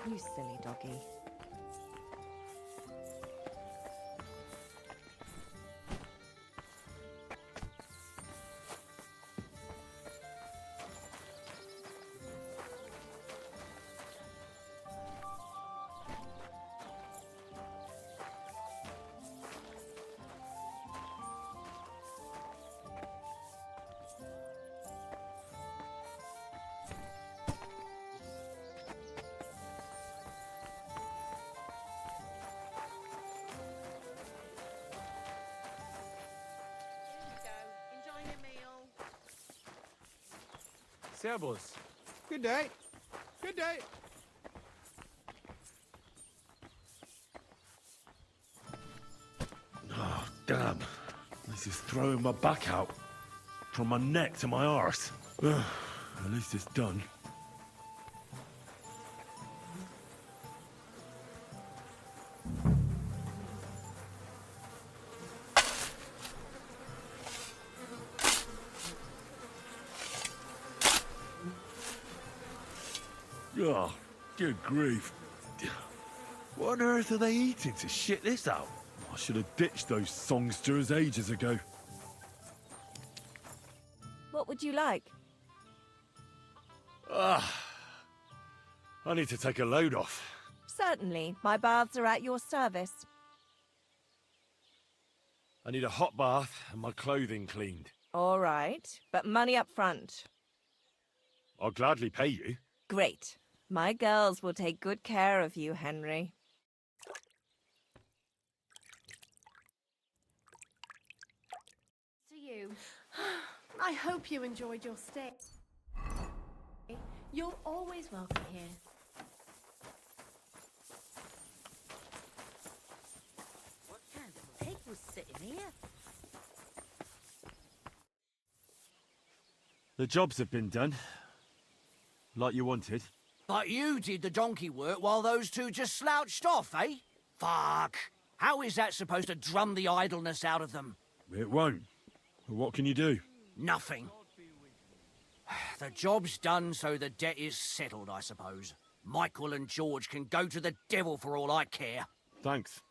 You silly doggy. Servus. Good day. Good day. Oh, damn. This is throwing my back out. From my neck to my arse. At least it's done. Oh, good grief. What on earth are they eating to shit this out? I should have ditched those songsters ages ago. What would you like? I need to take a load off. Certainly. My baths are at your service. I need a hot bath and my clothing cleaned. All right, but money up front. I'll gladly pay you. Great. My girls will take good care of you, Henry. To you. I hope you enjoyed your stay. You're always welcome here. What kind of pig was sitting here? The jobs have been done. Like you wanted. But you did the donkey work while those two just slouched off, eh? Fuck. How is that supposed to drum the idleness out of them? It won't. But what can you do? Nothing. The job's done, so the debt is settled, I suppose. Michael and George can go to the devil for all I care. Thanks.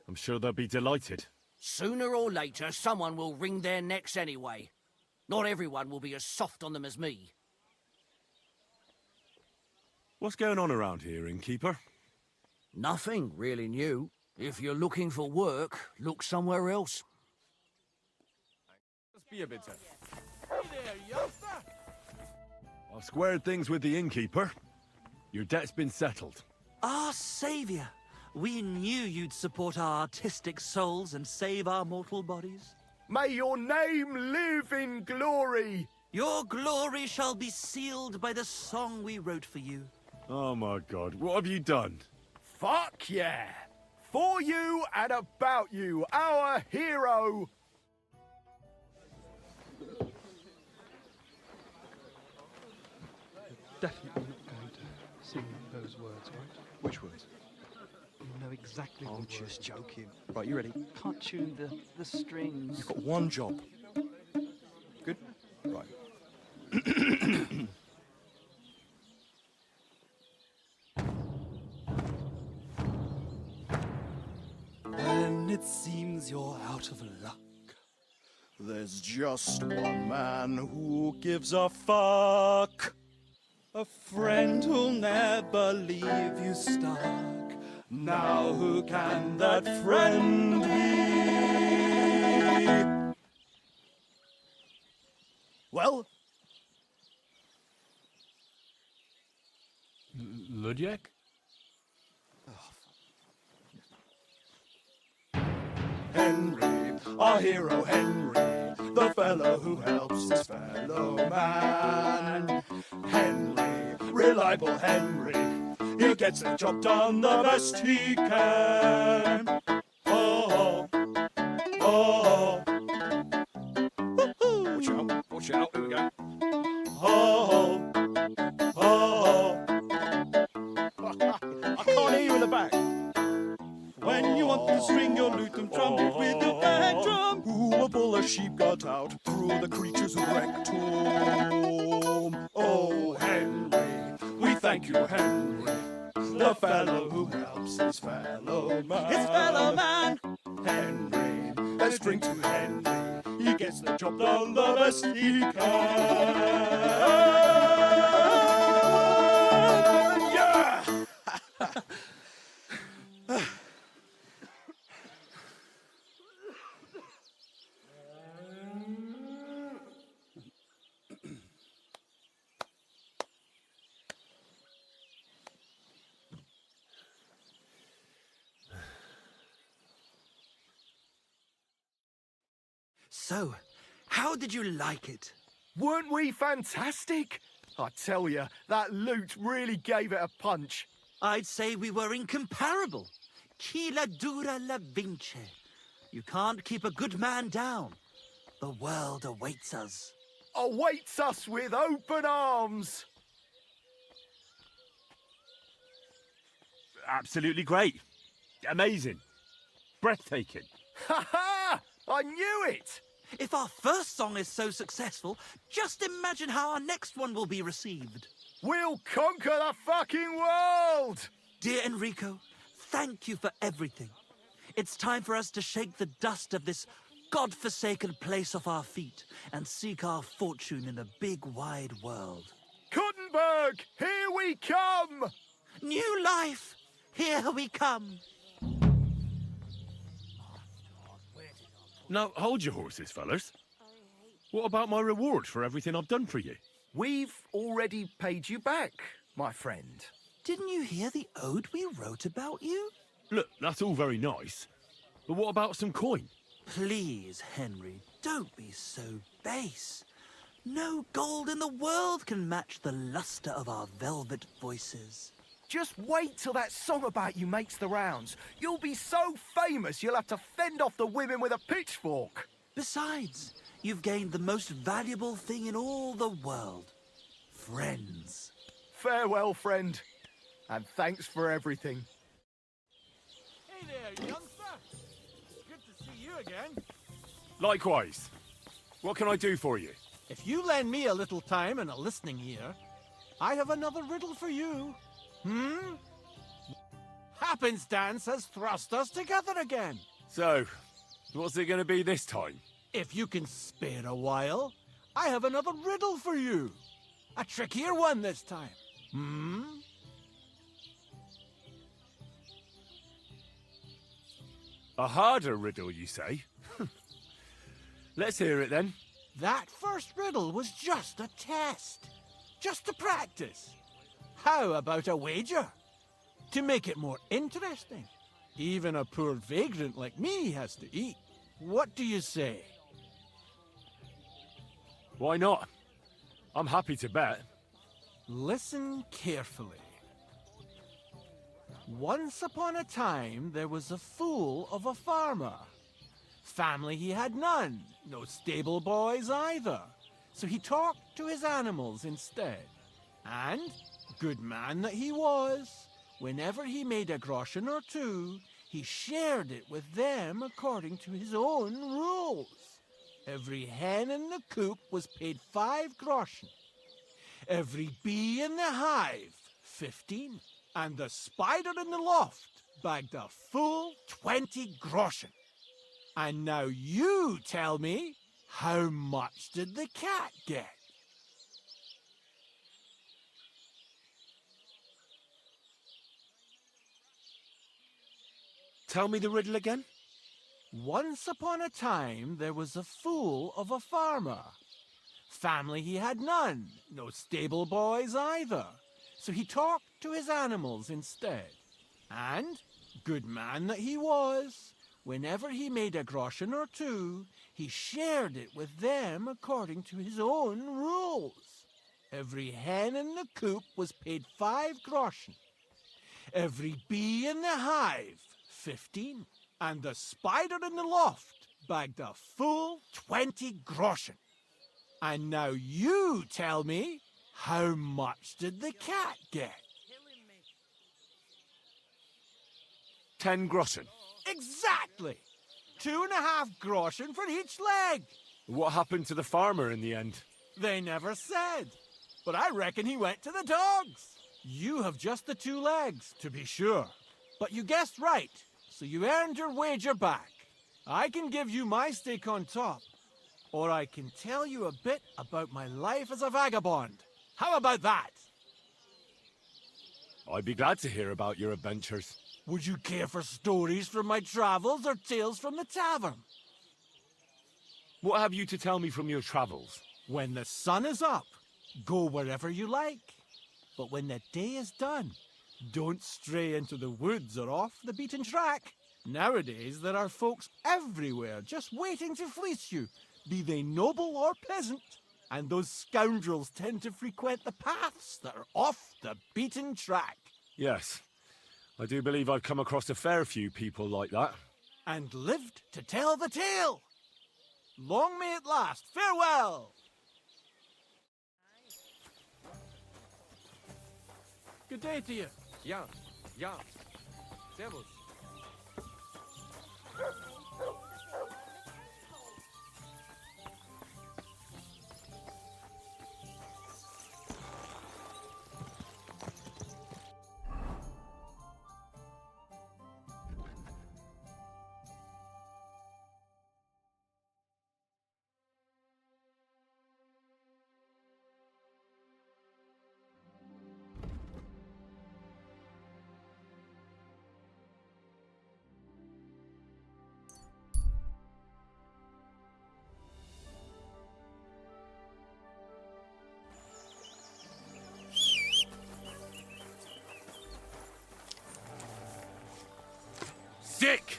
I'm sure they'll be delighted. Sooner or later, someone will wring their necks anyway. Not everyone will be as soft on them as me. What's going on around here, innkeeper? Nothing really new. If you're looking for work, look somewhere else. Let's be a bit. Hey there, youngster. I've squared things with the innkeeper. Your debt's been settled. Our saviour! We knew you'd support our artistic souls and save our mortal bodies. May your name live in glory. Your glory shall be sealed by the song we wrote for you. Oh my god, what have you done? Fuck yeah. For you and about you, our hero. Definitely not going to sing those words, right? Which words? You know exactly I'm what just words. joking. Right, you ready? Can't tune the strings. You've got one job. Good? Right. When it seems you're out of luck, there's just one man who gives a fuck. A friend who'll never leave you stuck. Now who can that friend be? Well? Ludiak? Henry, our hero Henry, the fellow who helps his fellow man. Henry, reliable Henry, he gets the job done the best he can. Oh, oh, oh. Watch out, here we go. Oh, oh. I can't hear you in the back. When you want to string your lute and trumpet with your bag drum, who of all the sheep got out through the creatures who wrecked home? Oh, Henry, we thank you, Henry. the fellow who helps his fellow man. His fellow man. Henry, let's drink to Henry. He gets the job done the best he can. Yeah! So, how did you like it? Weren't we fantastic? I tell you, that loot really gave it a punch. I'd say we were incomparable. Chi la dura la vince. You can't keep a good man down. The world awaits us. Awaits us with open arms. Absolutely great. Amazing. Breathtaking. Ha ha! I knew it! If our first song is so successful, just imagine how our next one will be received. We'll conquer the fucking world! Dear Enrico, thank you for everything. It's time for us to shake the dust of this God-forsaken place off our feet and seek our fortune in the big wide world. Gutenberg, here we come! New life, here we come. Now, hold your horses, fellas. What about my reward for everything I've done for you? We've already paid you back, my friend. Didn't you hear the ode we wrote about you? Look, that's all very nice. But what about some coin? Please, Henry, don't be so base. No gold in the world can match the luster of our velvet voices. Just wait till that song about you makes the rounds. You'll be so famous you'll have to fend off the women with a pitchfork. Besides, you've gained the most valuable thing in all the world. Friends. Farewell, friend. And thanks for everything. Hey there, youngster. Good to see you again. Likewise. What can I do for you? If you lend me a little time and a listening ear, I have another riddle for you. Happenstance has thrust us together again. So, what's it going to be this time? If you can spare a while, I have another riddle for you. A trickier one this time. A harder riddle, you say? Let's hear it then. That first riddle was just a test. Just to practice. How about a wager? To make it more interesting. Even a poor vagrant like me has to eat. What do you say? Why not? I'm happy to bet. Listen carefully. Once upon a time, there was a fool of a farmer. Family he had none, no stable boys either. So he talked to his animals instead. And, good man that he was, whenever he made a groschen or two, he shared it with them according to his own rules. Every hen in the coop was paid 5 groschen. Every bee in the hive, 15. And the spider in the loft bagged a full 20 groschen. And now you tell me, how much did the cat get? Tell me the riddle again. Once upon a time, there was a fool of a farmer. Family he had none, no stable boys either. So he talked to his animals instead. And, good man that he was, whenever he made a groschen or two, he shared it with them according to his own rules. Every hen in the coop was paid 5 groschen. Every bee in the hive, 15. And the spider in the loft bagged a full 20 groschen. And now you tell me, how much did the cat get? 10 groschen. Exactly! 2.5 groschen for each leg. What happened to the farmer in the end? They never said. But I reckon he went to the dogs. You have just the 2 legs, to be sure. But you guessed right, so you earned your wager back. I can give you my stake on top, or I can tell you a bit about my life as a vagabond. How about that? I'd be glad to hear about your adventures. Would you care for stories from my travels or tales from the tavern? What have you to tell me from your travels? When the sun is up, go wherever you like. But when the day is done, don't stray into the woods or off the beaten track. Nowadays, there are folks everywhere just waiting to fleece you, be they noble or peasant. And those scoundrels tend to frequent the paths that are off the beaten track. Yes, I do believe I've come across a fair few people like that. And lived to tell the tale. Long may it last. Farewell! Good day to you. Ja, ja. Servus. Sick!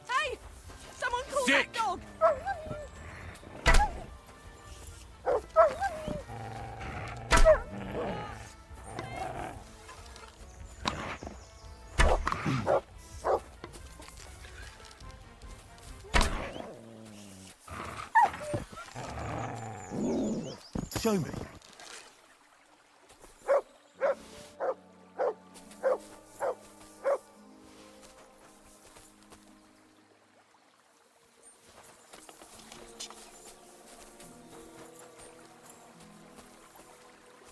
Hey! Someone call Sick! that dog! Show me.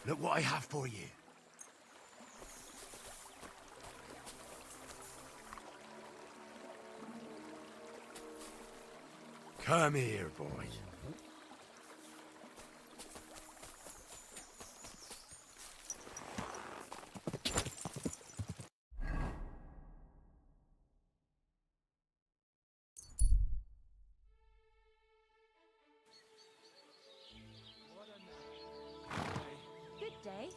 Look what I have for you. Come here, boy. Good day.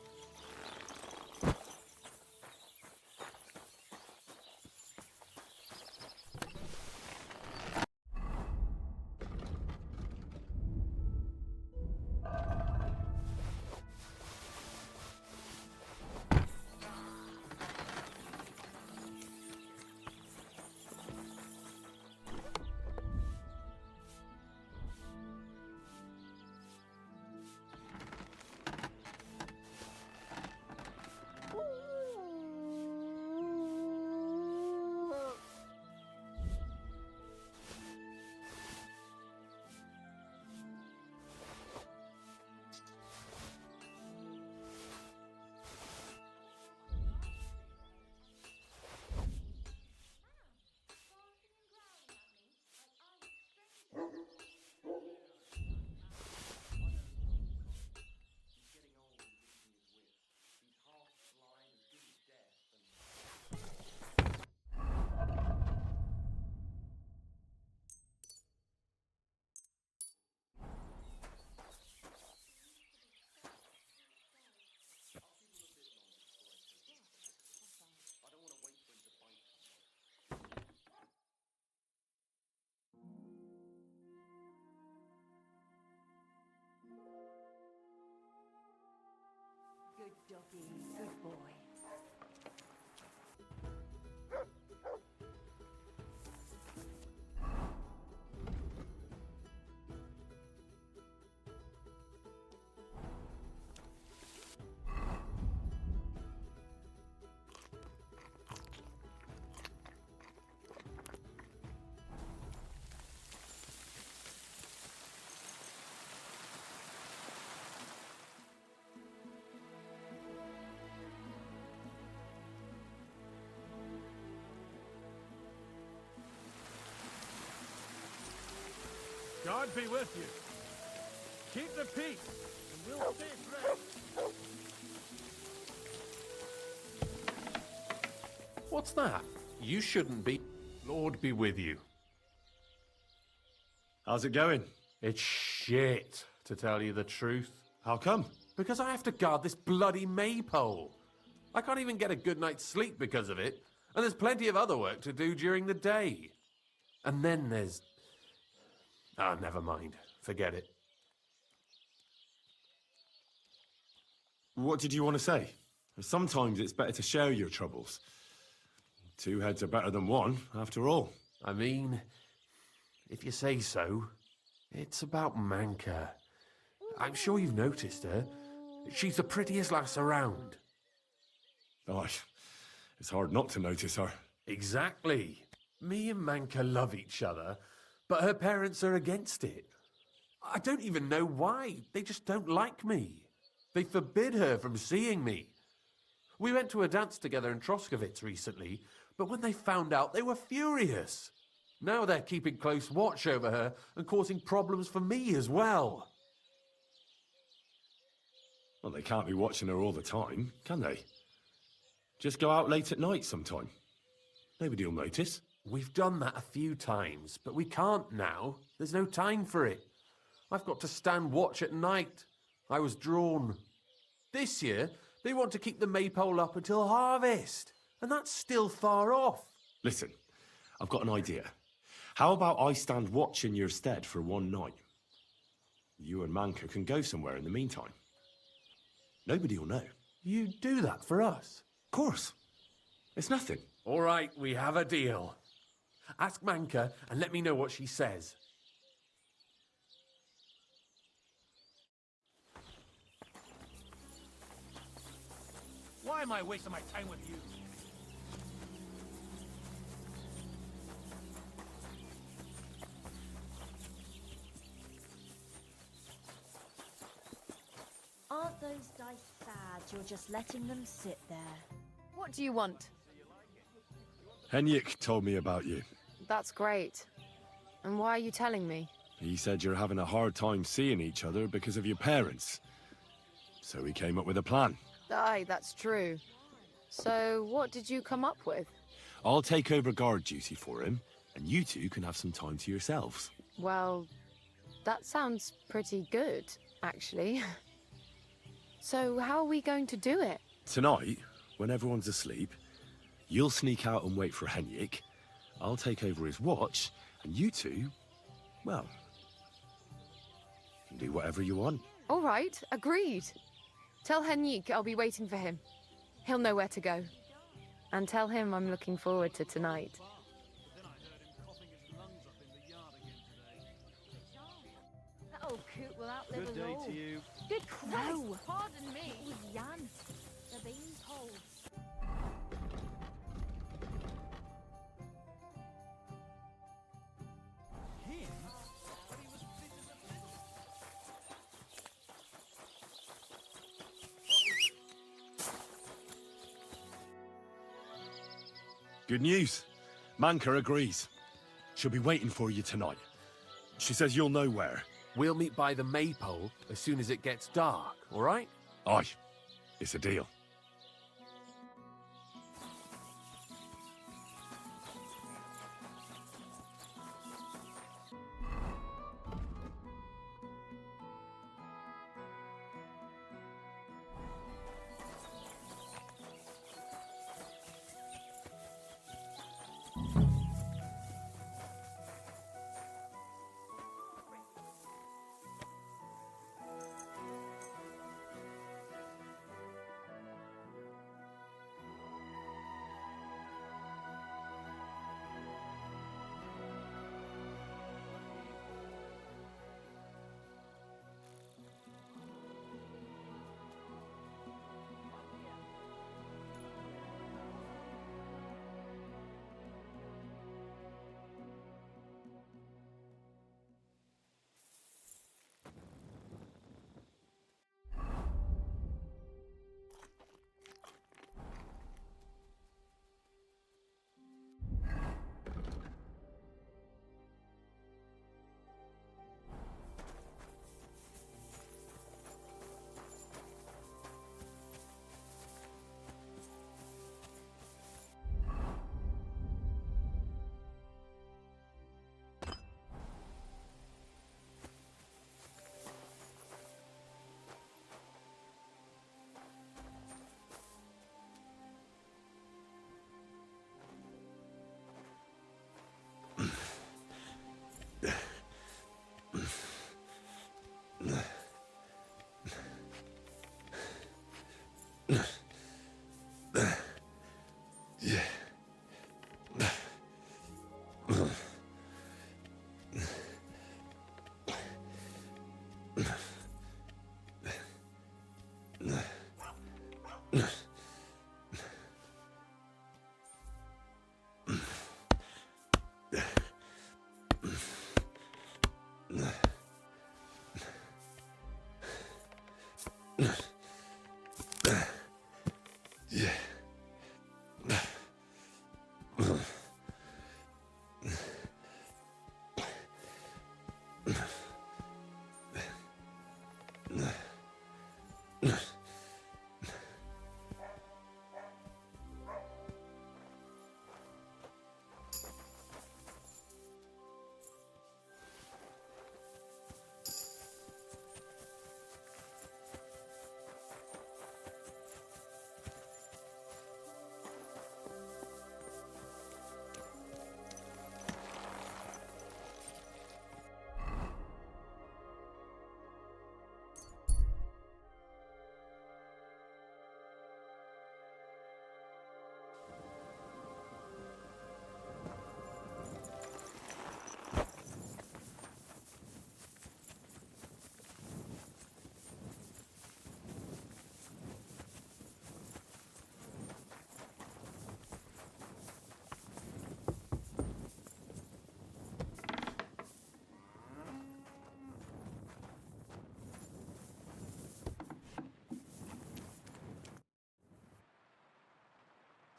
Good doggy, good boy. God be with you. Keep the peace, and we'll stay fresh. What's that? You shouldn't be. Lord be with you. How's it going? It's shit, to tell you the truth. How come? Because I have to guard this bloody maypole. I can't even get a good night's sleep because of it, and there's plenty of other work to do during the day. And then there's... Ah, never mind. Forget it. What did you want to say? Sometimes it's better to share your troubles. Two heads are better than one, after all. I mean, if you say so, it's about Manka. I'm sure you've noticed her. She's the prettiest lass around. Oh, it's hard not to notice her. Exactly. Me and Manka love each other, but her parents are against it. I don't even know why. They just don't like me. They forbid her from seeing me. We went to a dance together in Troskowitz recently, but when they found out, they were furious. Now they're keeping close watch over her and causing problems for me as well. Well, they can't be watching her all the time, can they? Just go out late at night sometime. Nobody'll notice. We've done that a few times, but we can't now. There's no time for it. I've got to stand watch at night. I was drawn. This year, they want to keep the maypole up until harvest, and that's still far off. Listen, I've got an idea. How about I stand watch in your stead for one night? You and Manka can go somewhere in the meantime. Nobody'll know. You do that for us? Of course. It's nothing. All right, we have a deal. Ask Manka and let me know what she says. Why am I wasting my time with you? Aren't those dice sad? You're just letting them sit there. What do you want? Henrik told me about you. That's great. And why are you telling me? He said you're having a hard time seeing each other because of your parents. So he came up with a plan. Aye, that's true. So, what did you come up with? I'll take over guard duty for him, and you two can have some time to yourselves. Well, that sounds pretty good, actually. So, how are we going to do it? Tonight, when everyone's asleep, you'll sneak out and wait for Henrik. I'll take over his watch, and you two, well, can do whatever you want. All right, agreed. Tell Henrik I'll be waiting for him. He'll know where to go. And tell him I'm looking forward to tonight. That old coot will outlive us all. to you. Good Christ! No. Pardon me. It was Jan. They're being told. Good news. Manka agrees. She'll be waiting for you tonight. She says you'll know where. We'll meet by the maypole as soon as it gets dark, all right? Aye. It's a deal.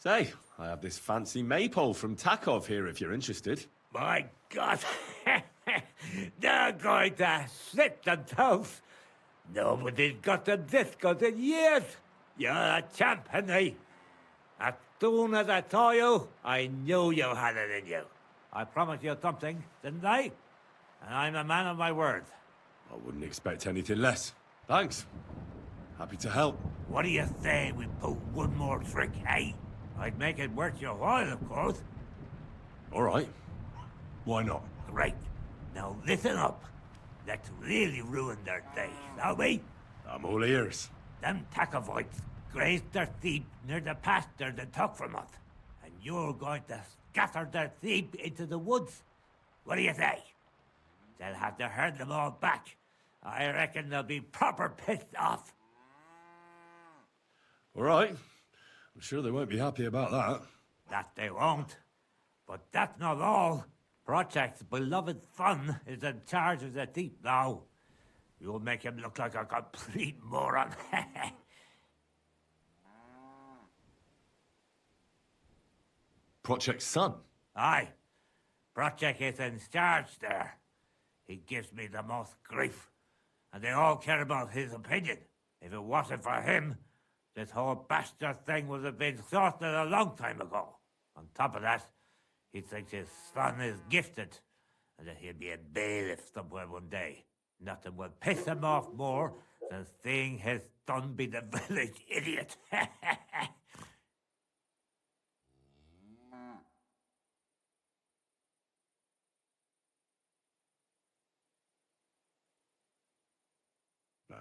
Say, I have this fancy maypole from Takov here if you're interested. My God! They're going to slit themselves! Nobody's got them this good in years! You're a champ, Henry! As soon as I saw you, I knew you had it in you. I promised you something, didn't I? And I'm a man of my word. I wouldn't expect anything less. Thanks. Happy to help. What do you say we pull one more trick, eh? I'd make it worth your while, of course. All right. Why not? Great. Now listen up. Let's really ruin their day, shall we? I'm all ears. Them Takovites grazed their sheep near the pasture they took from us. And you're going to scatter their sheep into the woods. What do you say? They'll have to herd them all back. I reckon they'll be proper pissed off. All right. I'm sure they won't be happy about that. That they won't. But that's not all. Project's beloved son is in charge of the sheep now. You'll make him look like a complete moron. Project's son? Aye. Project is in charge there. He gives me the most grief. And they all care about his opinion. If it wasn't for him, this whole bastard thing would have been sorted a long time ago. On top of that, he thinks his son is gifted, and that he'll be a bailiff somewhere one day. Nothing will piss him off more than seeing his son be the village idiot.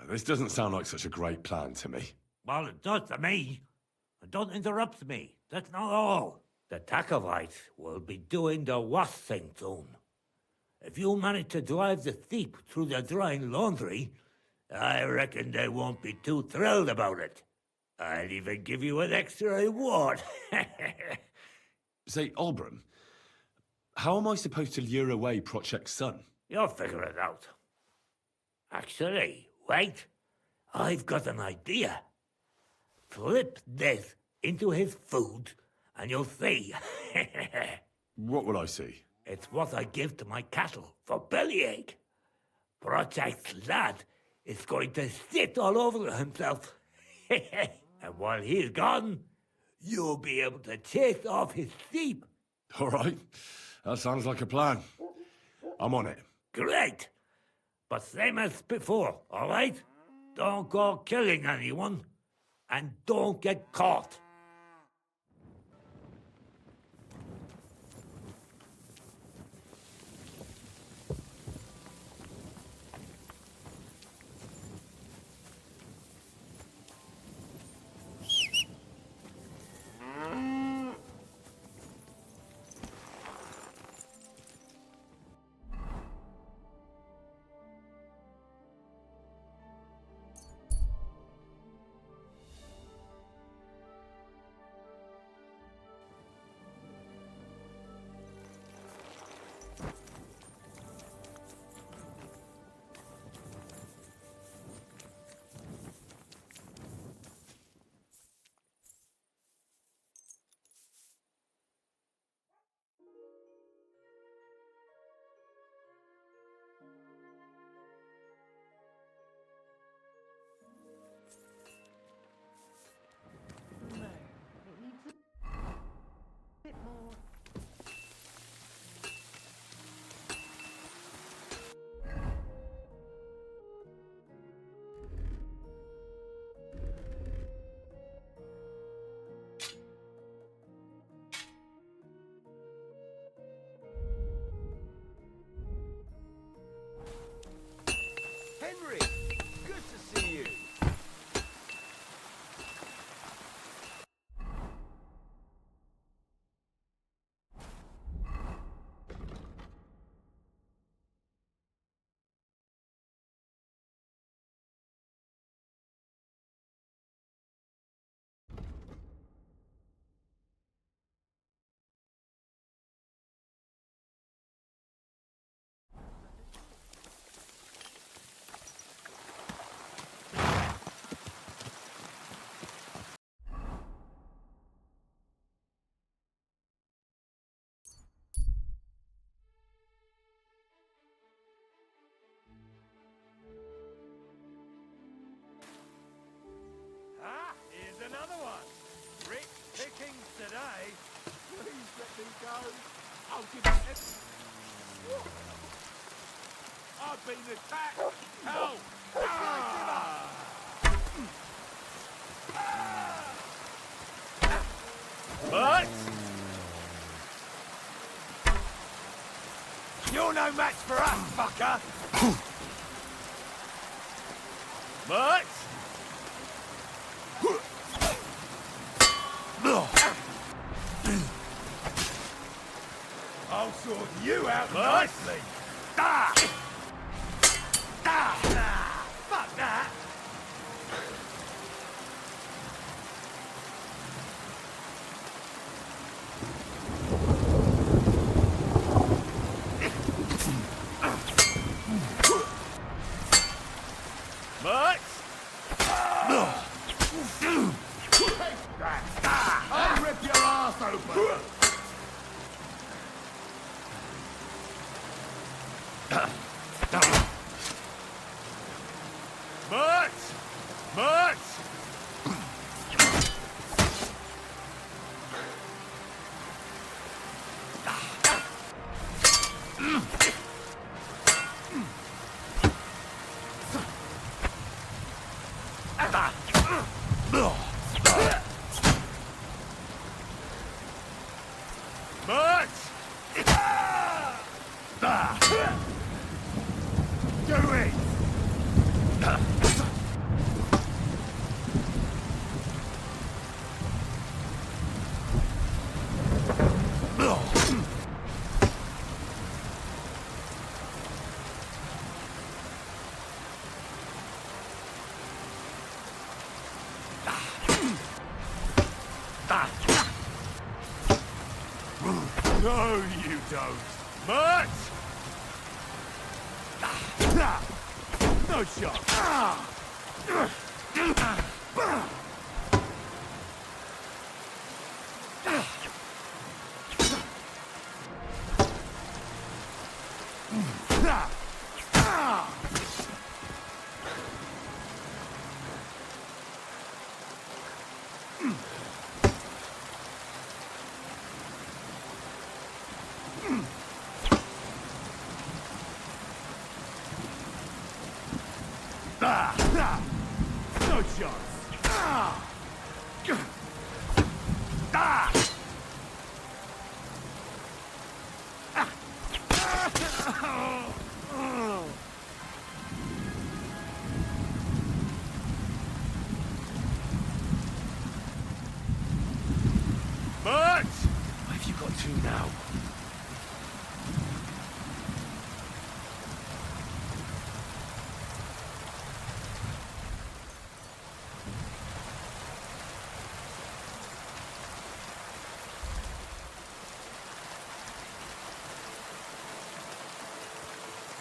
This doesn't sound like such a great plan to me. Well, it does to me. And don't interrupt me. That's not all. The Takovites will be doing the wash thing soon. If you manage to drive the sheep through the drying laundry, I reckon they won't be too thrilled about it. I'll even give you an extra reward. Say, Olbram, how am I supposed to lure away Project's son? You'll figure it out. Actually, wait. I've got an idea. Flip this into his food, and you'll see. What will I see? It's what I give to my cattle for bellyache. Project's lad is going to sit all over himself. And while he's gone, you'll be able to chase off his sheep. All right. That sounds like a plan. I'm on it. Great. But same as before, all right? Don't go killing anyone. And don't get caught. kings today. Please let me go. I'll give you everything. I've been attacked. Help! But you're no match for us, fucker. But I'll sort you out nicely. Fuck that. But I'll rip your ass open. Much! Do it! No, you don't. Much! No shot. No chance. Much! Why have you got two now?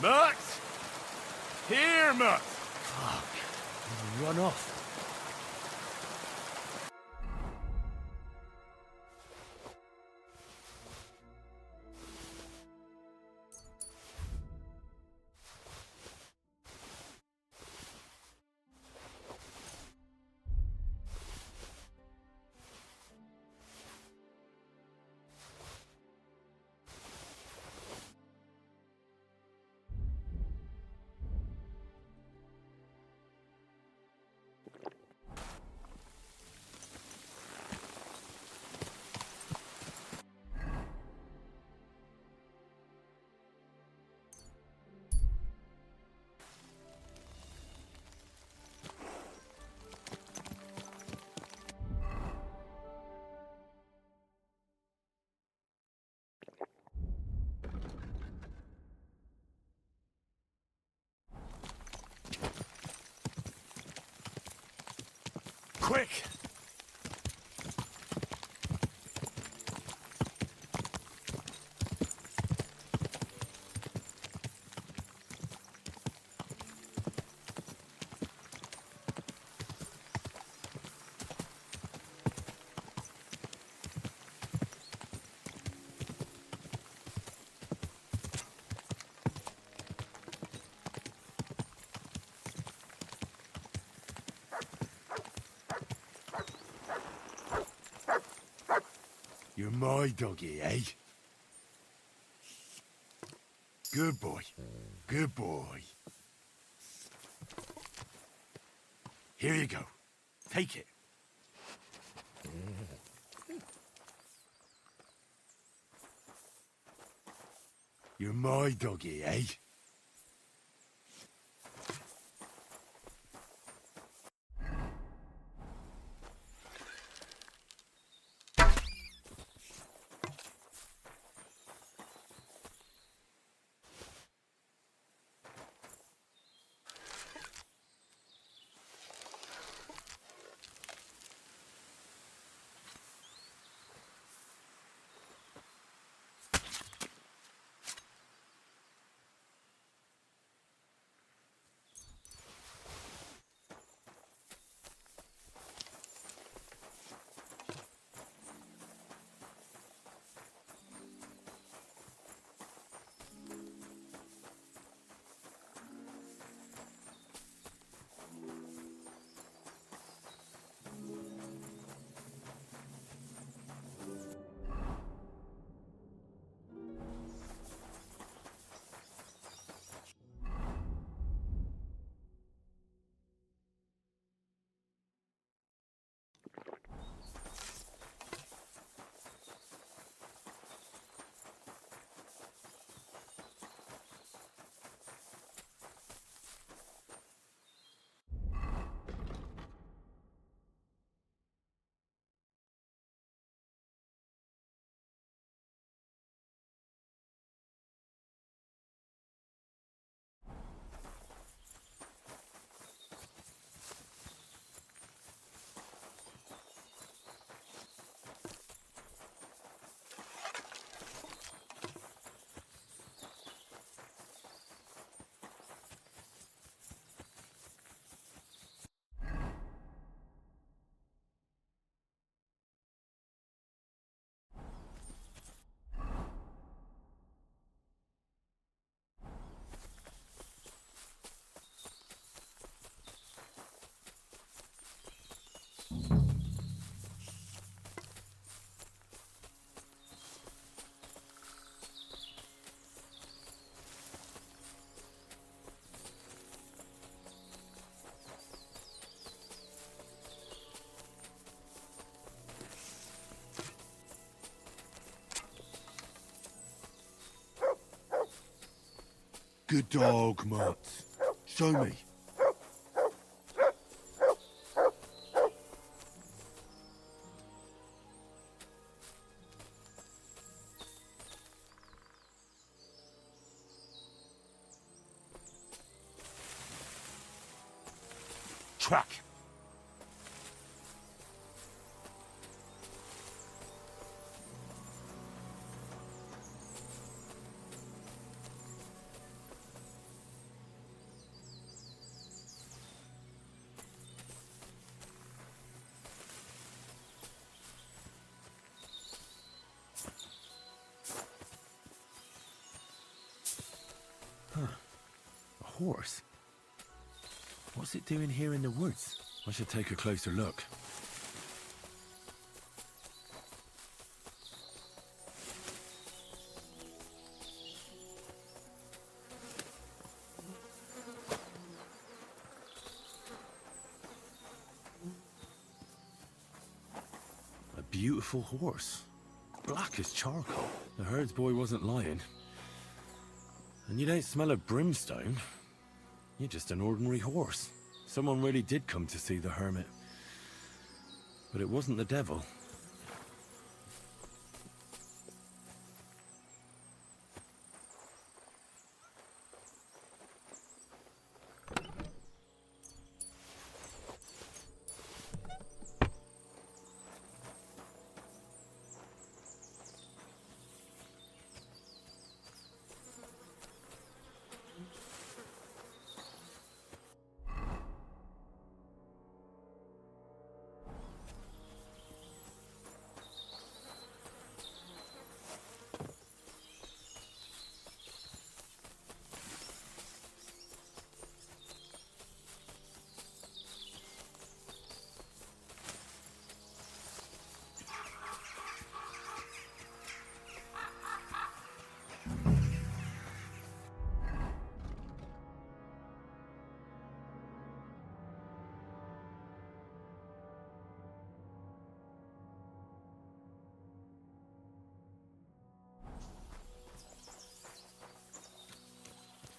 Mutt! Here, Mutt! Fuck. Run off. Quick! You're my doggy, eh? Good boy. Good boy. Here you go. Take it. You're my doggy, eh? Good dog, Mutt. Show me. Track. A horse? What's it doing here in the woods? I should take a closer look. A beautiful horse. Black as charcoal. The herds boy wasn't lying. And you don't smell of brimstone. You're just an ordinary horse. Someone really did come to see the hermit. But it wasn't the devil.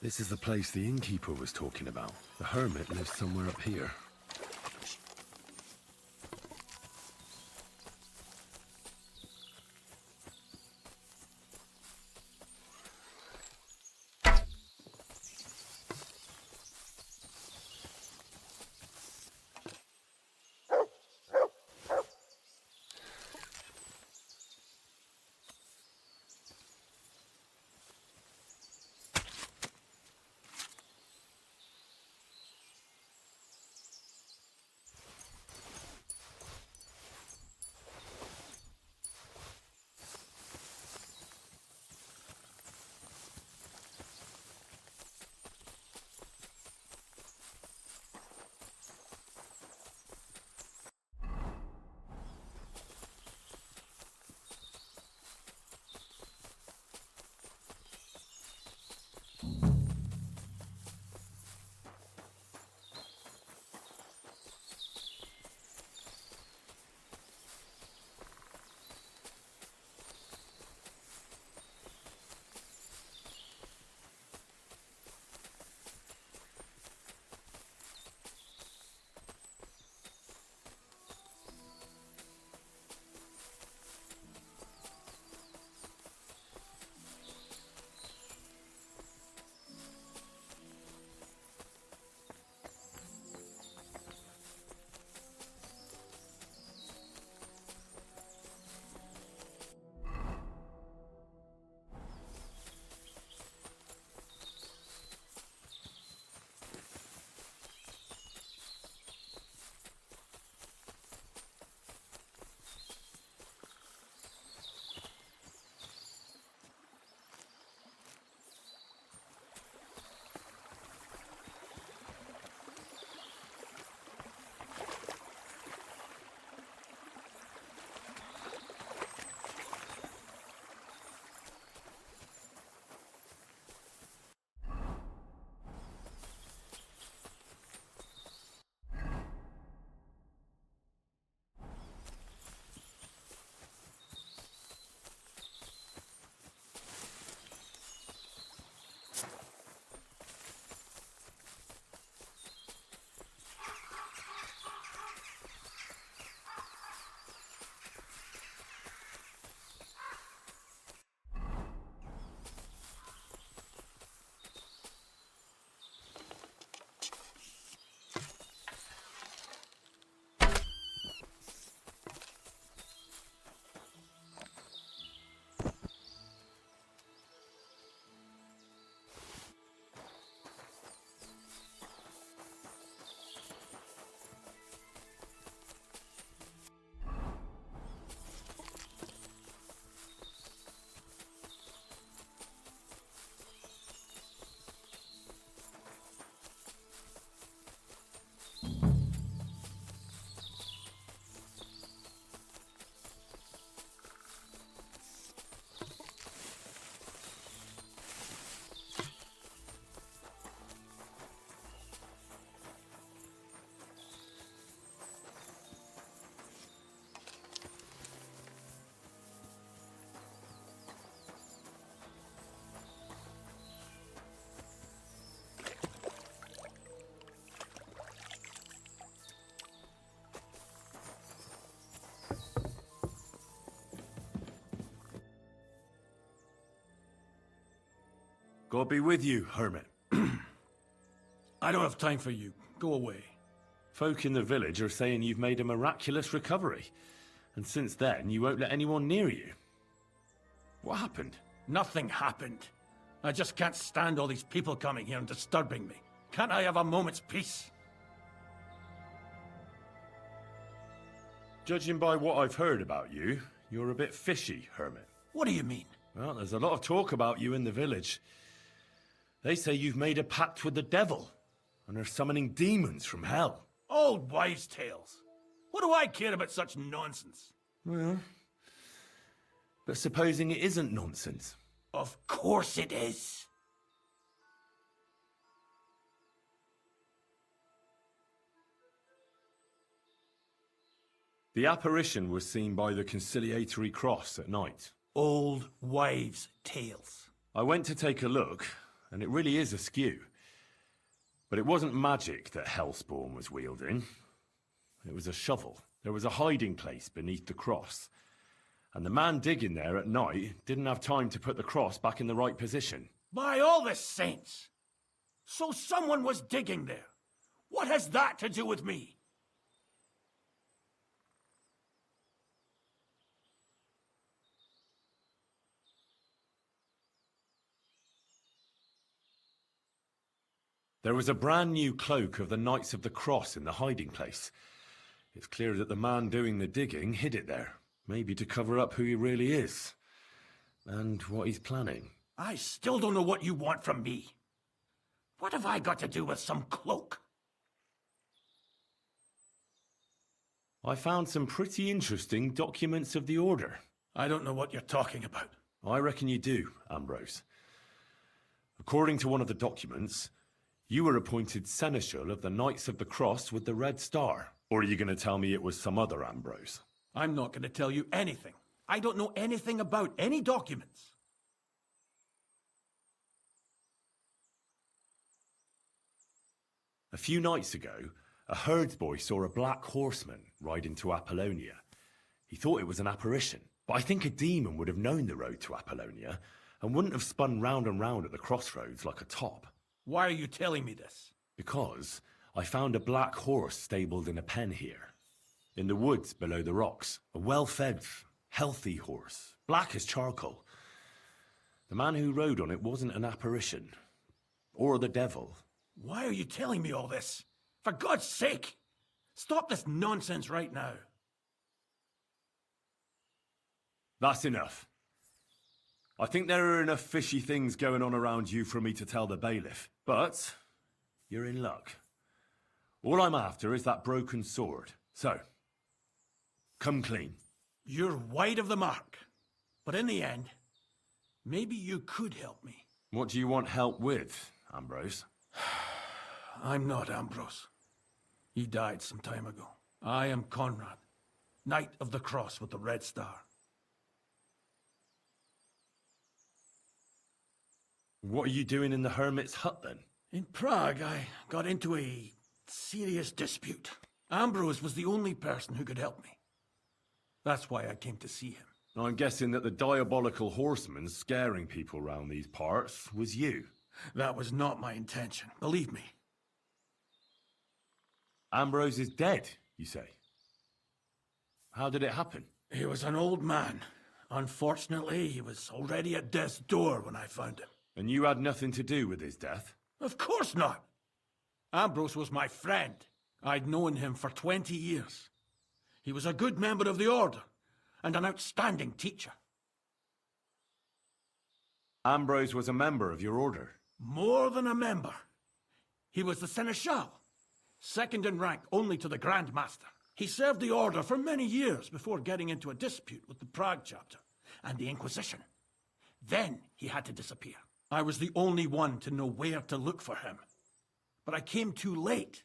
This is the place the innkeeper was talking about. The hermit lives somewhere up here. God be with you, hermit. I don't have time for you. Go away. Folk in the village are saying you've made a miraculous recovery. And since then, you won't let anyone near you. What happened? Nothing happened. I just can't stand all these people coming here and disturbing me. Can't I have a moment's peace? Judging by what I've heard about you, you're a bit fishy, hermit. What do you mean? Well, there's a lot of talk about you in the village. They say you've made a pact with the devil, and are summoning demons from hell. Old wives' tales. What do I care about such nonsense? Well, but supposing it isn't nonsense. Of course it is. The apparition was seen by the conciliatory cross at night. Old wives' tales. I went to take a look, and it really is askew. But it wasn't magic that Hellspawn was wielding. It was a shovel. There was a hiding place beneath the cross. And the man digging there at night didn't have time to put the cross back in the right position. By all the saints! So someone was digging there. What has that to do with me? There was a brand new cloak of the Knights of the Cross in the hiding place. It's clear that the man doing the digging hid it there, maybe to cover up who he really is, and what he's planning. I still don't know what you want from me. What have I got to do with some cloak? I found some pretty interesting documents of the Order. I don't know what you're talking about. I reckon you do, Ambrose. According to one of the documents, you were appointed Seneschal of the Knights of the Cross with the Red Star. Or are you going to tell me it was some other Ambrose? I'm not going to tell you anything. I don't know anything about any documents. A few nights ago, a herdsboy saw a black horseman ride into Apollonia. He thought it was an apparition, but I think a demon would have known the road to Apollonia and wouldn't have spun round and round at the crossroads like a top. Why are you telling me this? Because I found a black horse stabled in a pen here, in the woods below the rocks. A well-fed, healthy horse, black as charcoal. The man who rode on it wasn't an apparition, or the devil. Why are you telling me all this? For God's sake! Stop this nonsense right now. That's enough. I think there are enough fishy things going on around you for me to tell the bailiff, but you're in luck. All I'm after is that broken sword. So, come clean. You're wide of the mark. But in the end, maybe you could help me. What do you want help with, Ambrose? I'm not Ambrose. He died some time ago. I am Conrad, Knight of the Cross with the Red Star. What are you doing in the hermit's hut, then? In Prague, I got into a serious dispute. Ambrose was the only person who could help me. That's why I came to see him. I'm guessing that the diabolical horseman scaring people round these parts was you. That was not my intention, believe me. Ambrose is dead, you say? How did it happen? He was an old man. Unfortunately, he was already at death's door when I found him. And you had nothing to do with his death? Of course not. Ambrose was my friend. I'd known him for 20 years. He was a good member of the Order, and an outstanding teacher. Ambrose was a member of your order? More than a member. He was the Seneschal, second in rank only to the Grand Master. He served the Order for many years before getting into a dispute with the Prague chapter and the Inquisition. Then he had to disappear. I was the only one to know where to look for him. But I came too late.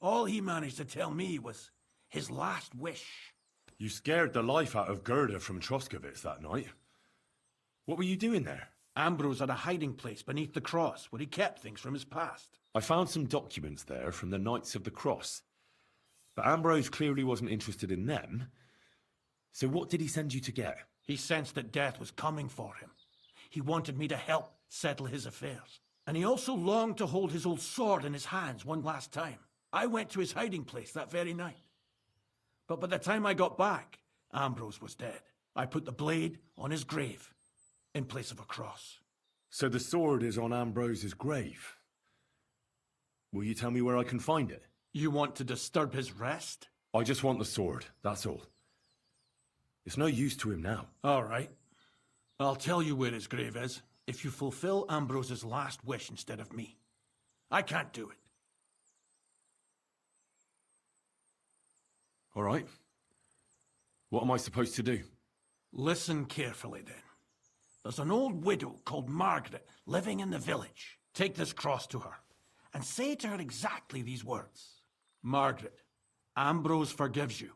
All he managed to tell me was his last wish. You scared the life out of Gerda from Troskowitz that night. What were you doing there? Ambrose had a hiding place beneath the cross where he kept things from his past. I found some documents there from the Knights of the Cross. But Ambrose clearly wasn't interested in them. So what did he send you to get? He sensed that death was coming for him. He wanted me to help settle his affairs. And he also longed to hold his old sword in his hands one last time. I went to his hiding place that very night. But by the time I got back, Ambrose was dead. I put the blade on his grave, in place of a cross. So the sword is on Ambrose's grave. Will you tell me where I can find it? You want to disturb his rest? I just want the sword, that's all. It's no use to him now. All right. I'll tell you where his grave is, if you fulfill Ambrose's last wish instead of me. I can't do it. All right. What am I supposed to do? Listen carefully, then. There's an old widow called Margaret living in the village. Take this cross to her, and say to her exactly these words. Margaret, Ambrose forgives you,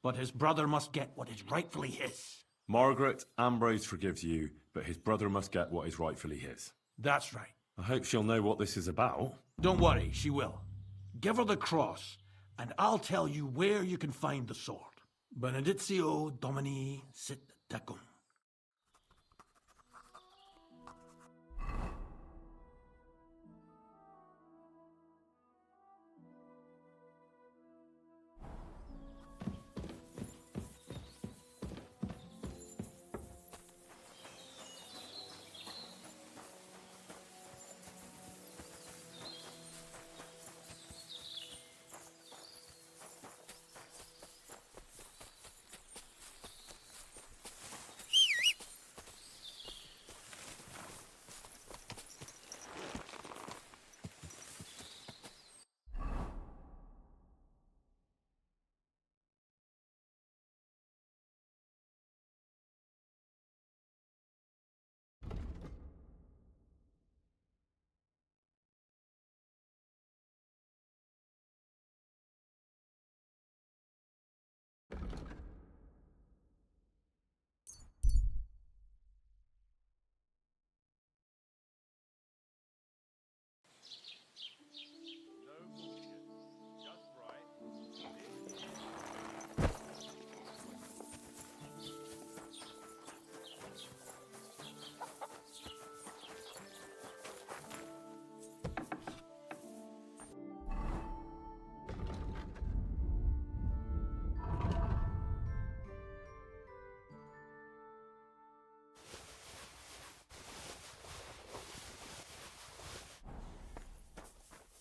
but his brother must get what is rightfully his. Margaret, Ambrose forgives you, but his brother must get what is rightfully his. That's right. I hope she'll know what this is about. Don't worry, she will. Give her the cross, and I'll tell you where you can find the sword. Benedictio Domini sit tecum.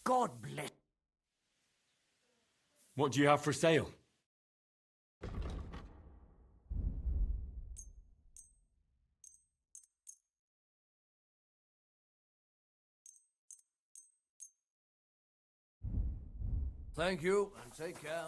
God bless. What do you have for sale? Thank you, and take care.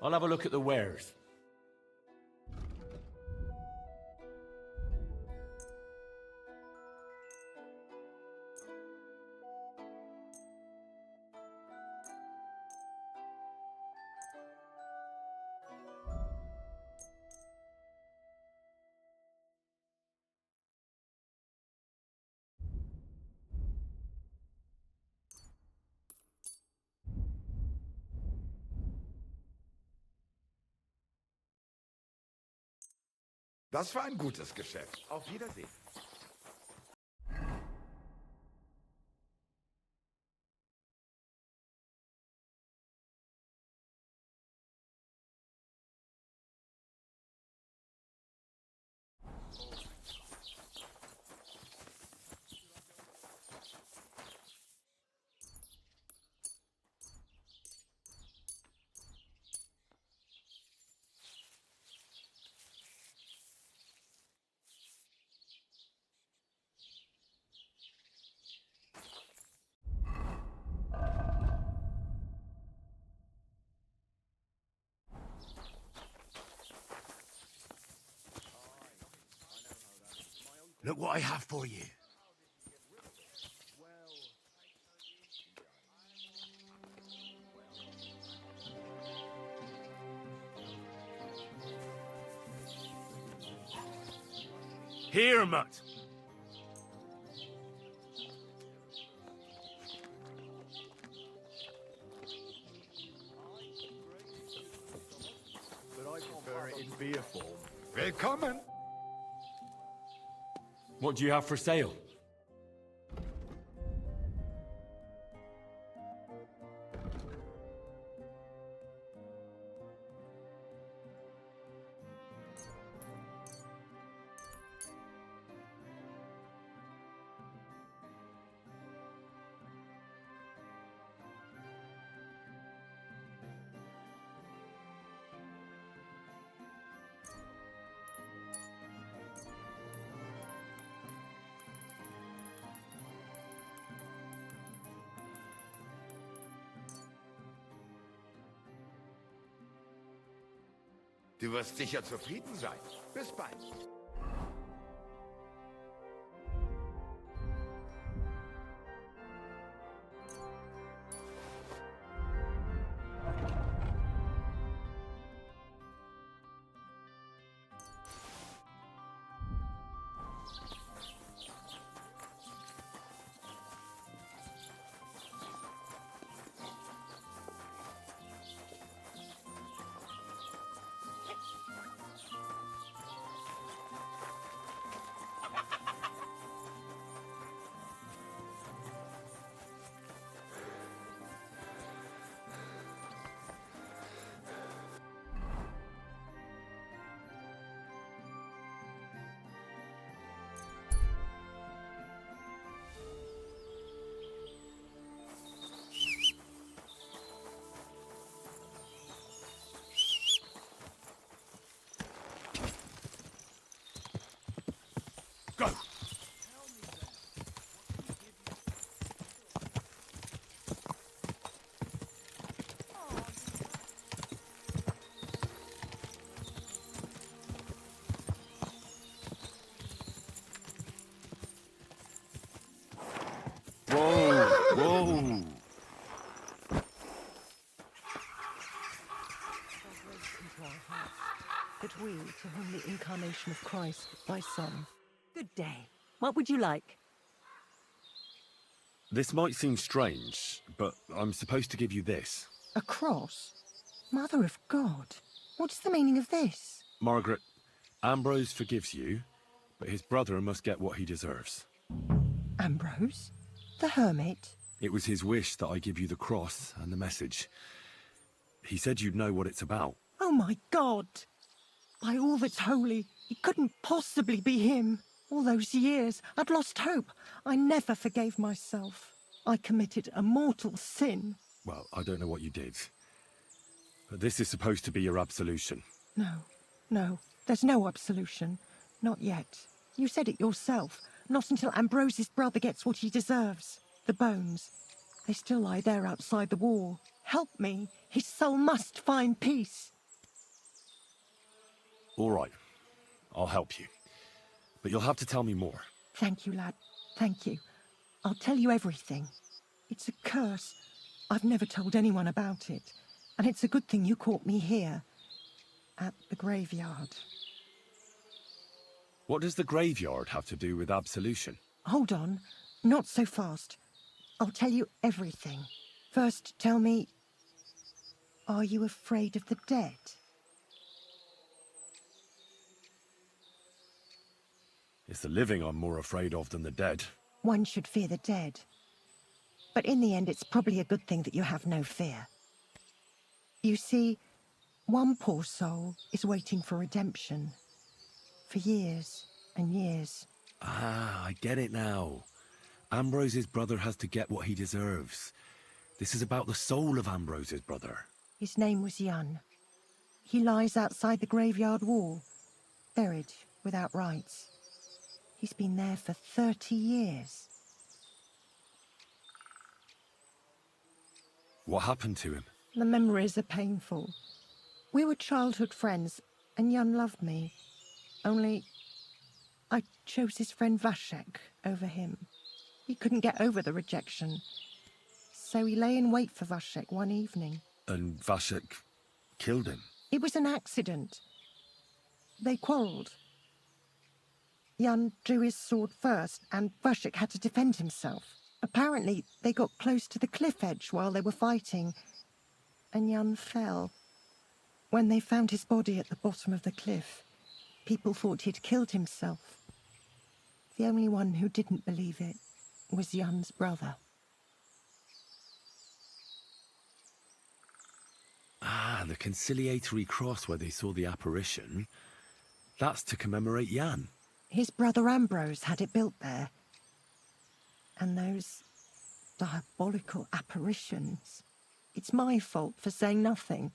I'll have a look at the wares. Das war ein gutes Geschäft. Auf Wiedersehen. Look what I have for you. Here, mutt. But I prefer it in beer form. Willkommen! What do you have for sale? Du wirst sicher zufrieden sein. Bis bald. Go! Whoa! Whoa! That we, to whom the incarnation of Christ, thy Son. Good day. What would you like? This might seem strange, but I'm supposed to give you this. A cross? Mother of God. What's the meaning of this? Margaret, Ambrose forgives you, but his brother must get what he deserves. Ambrose? The hermit? It was his wish that I give you the cross and the message. He said you'd know what it's about. Oh my God! By all that's holy, it couldn't possibly be him. All those years, I'd lost hope. I never forgave myself. I committed a mortal sin. Well, I don't know what you did. But this is supposed to be your absolution. No, there's no absolution. Not yet. You said it yourself. Not until Ambrose's brother gets what he deserves. The bones. They still lie there outside the wall. Help me. His soul must find peace. All right. I'll help you. But you'll have to tell me more. Thank you, lad. Thank you. I'll tell you everything. It's a curse. I've never told anyone about it. And it's a good thing you caught me here. At the graveyard. What does the graveyard have to do with absolution? Hold on. Not so fast. I'll tell you everything. First, tell me... Are you afraid of the dead? It's the living I'm more afraid of than the dead. One should fear the dead. But in the end, it's probably a good thing that you have no fear. You see, one poor soul is waiting for redemption. For years and years. Ah, I get it now. Ambrose's brother has to get what he deserves. This is about the soul of Ambrose's brother. His name was Jan. He lies outside the graveyard wall, buried without rites. He's been there for 30 years. What happened to him? The memories are painful. We were childhood friends, and Jan loved me. Only, I chose his friend Vashek over him. He couldn't get over the rejection. So he lay in wait for Vashek one evening. And Vashek killed him? It was an accident. They quarrelled. Jan drew his sword first, and Vashek had to defend himself. Apparently, they got close to the cliff edge while they were fighting, and Jan fell. When they found his body at the bottom of the cliff, people thought he'd killed himself. The only one who didn't believe it was Jan's brother. Ah, the conciliatory cross where they saw the apparition. That's to commemorate Jan. His brother Ambrose had it built there. And those diabolical apparitions. It's my fault for saying nothing.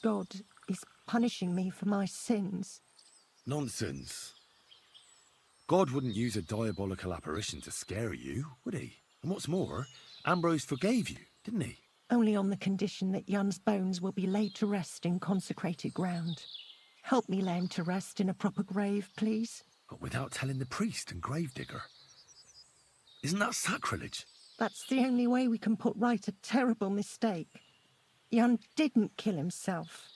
God is punishing me for my sins. Nonsense. God wouldn't use a diabolical apparition to scare you, would he? And what's more, Ambrose forgave you, didn't he? Only on the condition that Jan's bones will be laid to rest in consecrated ground. Help me lay him to rest in a proper grave, please. But without telling the priest and gravedigger. Isn't that sacrilege? That's the only way we can put right a terrible mistake. Jan didn't kill himself.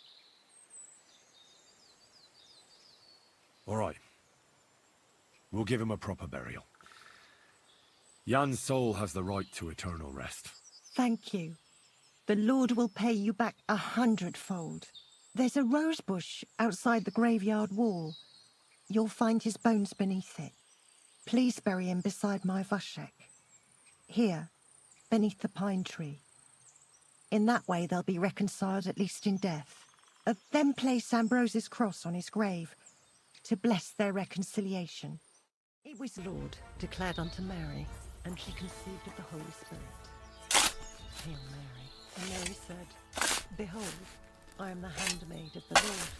All right. We'll give him a proper burial. Jan's soul has the right to eternal rest. Thank you. The Lord will pay you back 100-fold. There's a rose bush outside the graveyard wall. You'll find his bones beneath it. Please bury him beside my Vashek. Here, beneath the pine tree. In that way they'll be reconciled, at least in death. Then place Ambrose's cross on his grave to bless their reconciliation. It was the Lord declared unto Mary, and she conceived of the Holy Spirit. Hail Mary. And Mary said, Behold, I am the handmaid of the Lord.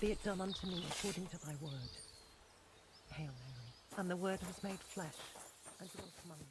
Be it done unto me according to thy word. Hail Mary. And the word was made flesh and dwelt among us.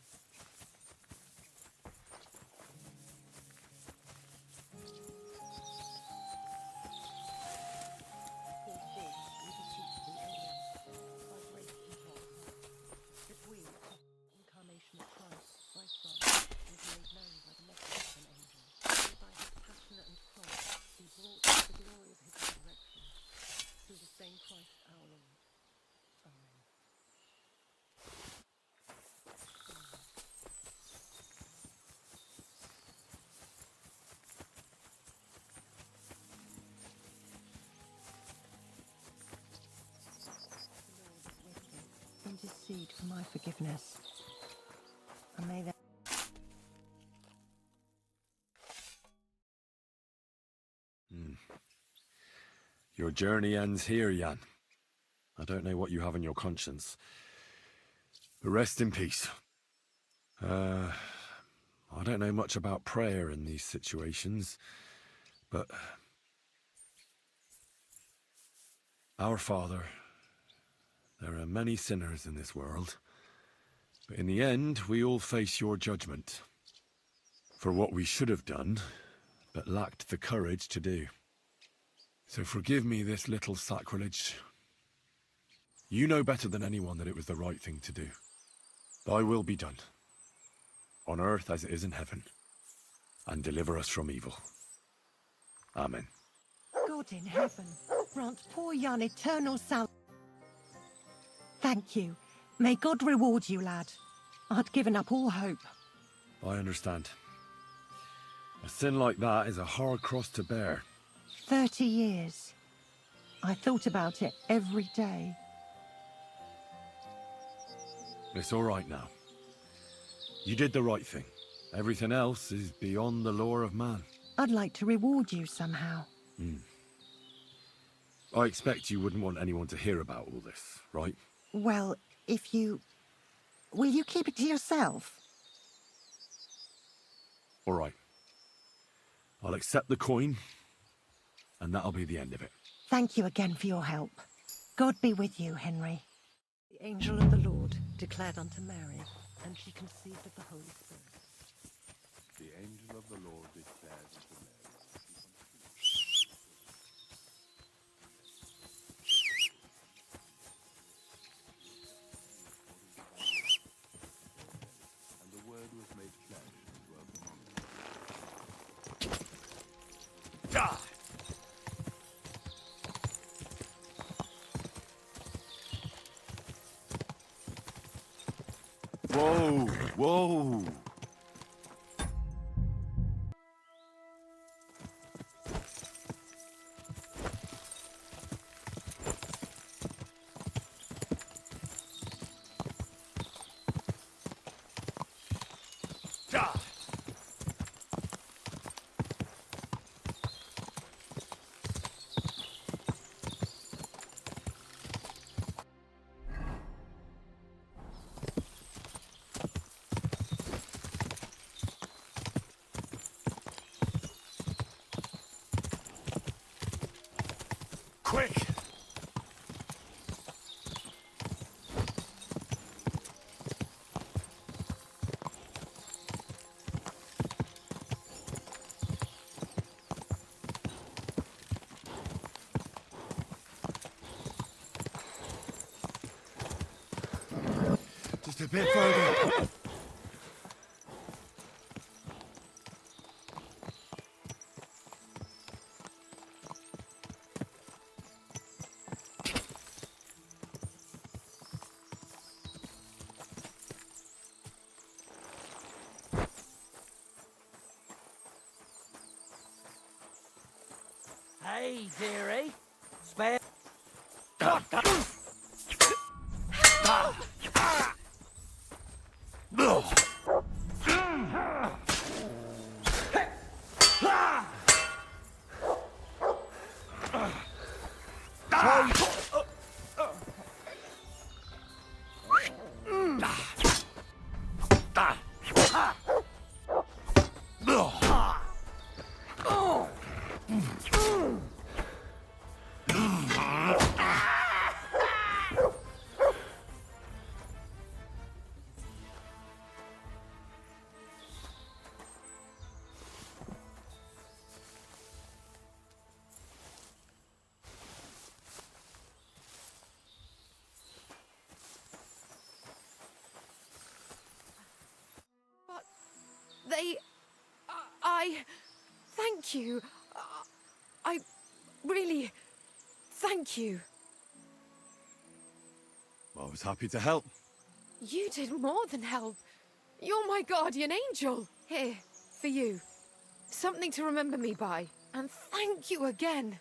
Intercede for my forgiveness. And may that... Your journey ends here, Jan. I don't know what you have on your conscience. But rest in peace. I don't know much about prayer in these situations, but... Our Father, there are many sinners in this world, but in the end, we all face your judgment for what we should have done, but lacked the courage to do. So forgive me this little sacrilege. You know better than anyone that it was the right thing to do. Thy will be done, on earth as it is in heaven, and deliver us from evil. Amen. God in heaven, grant poor Jan eternal salvation. Thank you. May God reward you, lad. I'd given up all hope. I understand. A sin like that is a hard cross to bear. 30 years. I thought about it every day. It's all right now. You did the right thing. Everything else is beyond the law of man. I'd like to reward you somehow. I expect you wouldn't want anyone to hear about all this, right? Well, if you... Will you keep it to yourself? All right. I'll accept the coin, and that'll be the end of it. Thank you again for your help. God be with you, Henry. The angel of the Lord declared unto Mary, and she conceived of the Holy Spirit. The angel of the Lord declared unto Mary. And the word was made flesh and dwelt among us. Die! Whoa! Whoa! Quick! Just a bit further. Hey, dearie. Spare. I thank you. I really thank you. I was happy to help. You did more than help. You're my guardian angel. Here, for you. Something to remember me by. And thank you again.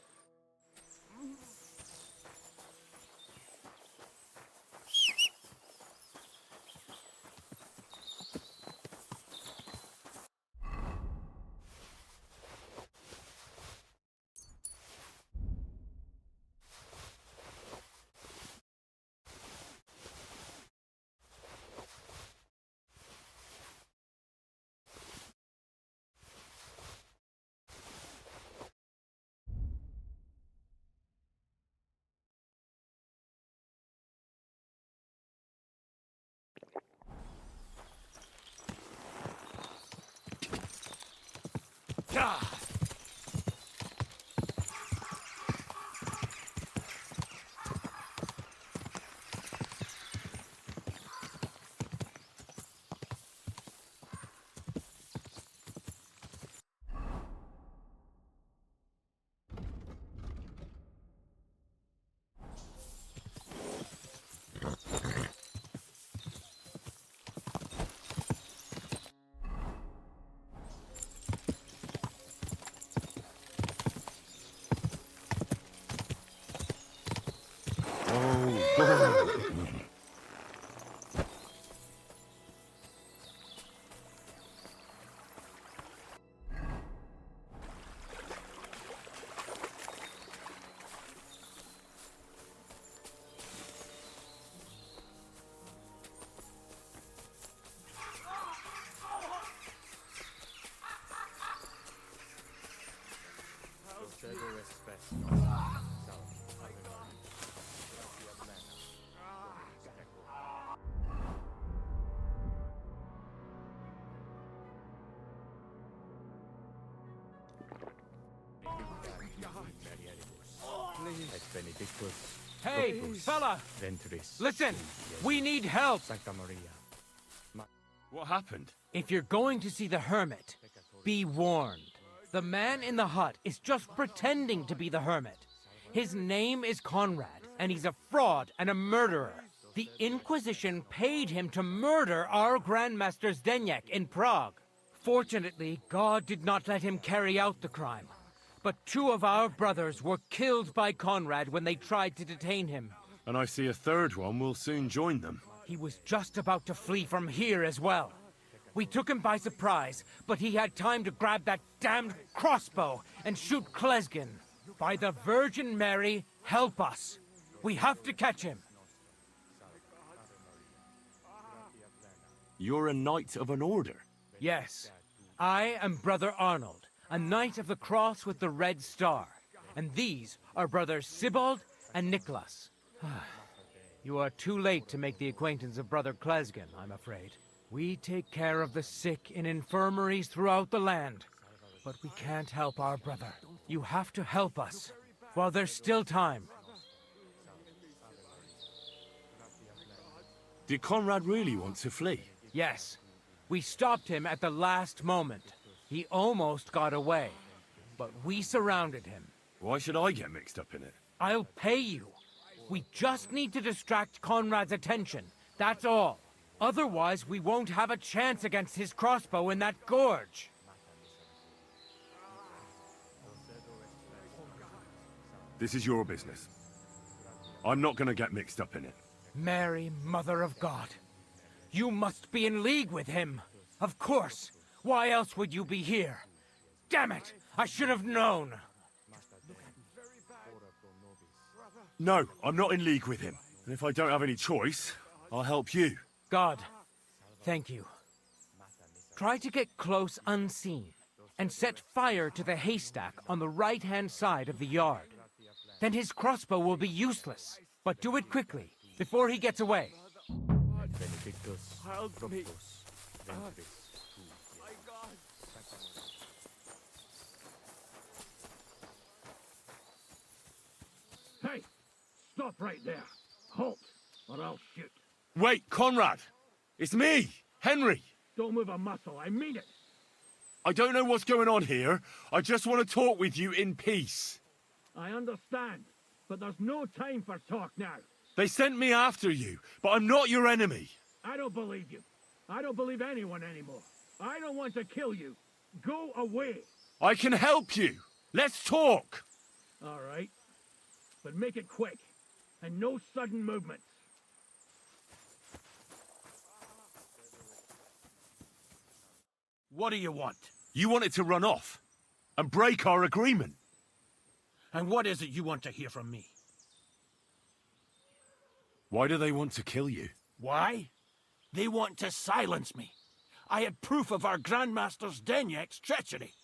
Hey, fella! Listen! We need help! What happened? If you're going to see the hermit, be warned. The man in the hut is just pretending to be the hermit. His name is Conrad, and he's a fraud and a murderer. The Inquisition paid him to murder our Grandmaster Zdeněk in Prague. Fortunately, God did not let him carry out the crime. But 2 of our brothers were killed by Conrad when they tried to detain him. And I see a third one will soon join them. He was just about to flee from here as well. We took him by surprise, but he had time to grab that damned crossbow and shoot Klesgen. By the Virgin Mary, help us. We have to catch him. You're a knight of an order? Yes. I am Brother Arnold, a knight of the cross with the red star. And these are brothers Sibald and Nicholas. You are too late to make the acquaintance of Brother Klesgen, I'm afraid. We take care of the sick in infirmaries throughout the land. But we can't help our brother. You have to help us, while there's still time. Did Conrad really want to flee? Yes. We stopped him at the last moment. He almost got away, but we surrounded him. Why should I get mixed up in it? I'll pay you. We just need to distract Conrad's attention. That's all. Otherwise, we won't have a chance against his crossbow in that gorge. This is your business. I'm not gonna get mixed up in it. Mary, Mother of God. You must be in league with him. Of course. Why else would you be here? Damn it! I should have known. No, I'm not in league with him. And if I don't have any choice, I'll help you. God, thank you. Try to get close unseen, and set fire to the haystack on the right-hand side of the yard. Then his crossbow will be useless. But do it quickly, before he gets away. Help me. Hey! Stop right there. Halt, or I'll shoot. Wait, Conrad! It's me, Henry! Don't move a muscle, I mean it. I don't know what's going on here. I just want to talk with you in peace. I understand, but there's no time for talk now. They sent me after you, but I'm not your enemy. I don't believe you. I don't believe anyone anymore. I don't want to kill you. Go away. I can help you. Let's talk. All right. But make it quick. And no sudden movements. What do you want? You wanted to run off and break our agreement. And what is it you want to hear from me? Why do they want to kill you? Why? They want to silence me. I had proof of our Grandmaster's Denyek's treachery.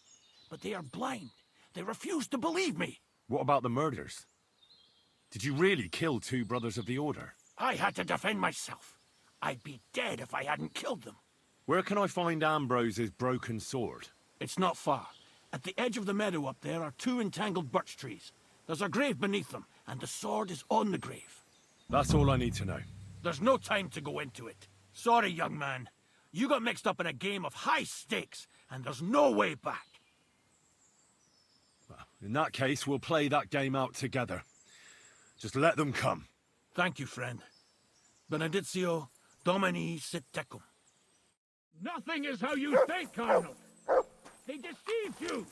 But they are blind. They refuse to believe me. What about the murders? Did you really kill 2 brothers of the Order? I had to defend myself. I'd be dead if I hadn't killed them. Where can I find Ambrose's broken sword? It's not far. At the edge of the meadow up there are 2 entangled birch trees. There's a grave beneath them, and the sword is on the grave. That's all I need to know. There's no time to go into it. Sorry, young man. You got mixed up in a game of high stakes, and there's no way back. Well, in that case, we'll play that game out together. Just let them come. Thank you, friend. Benedictio Domini sit tecum. Nothing is how you think, Cardinal. They deceived you.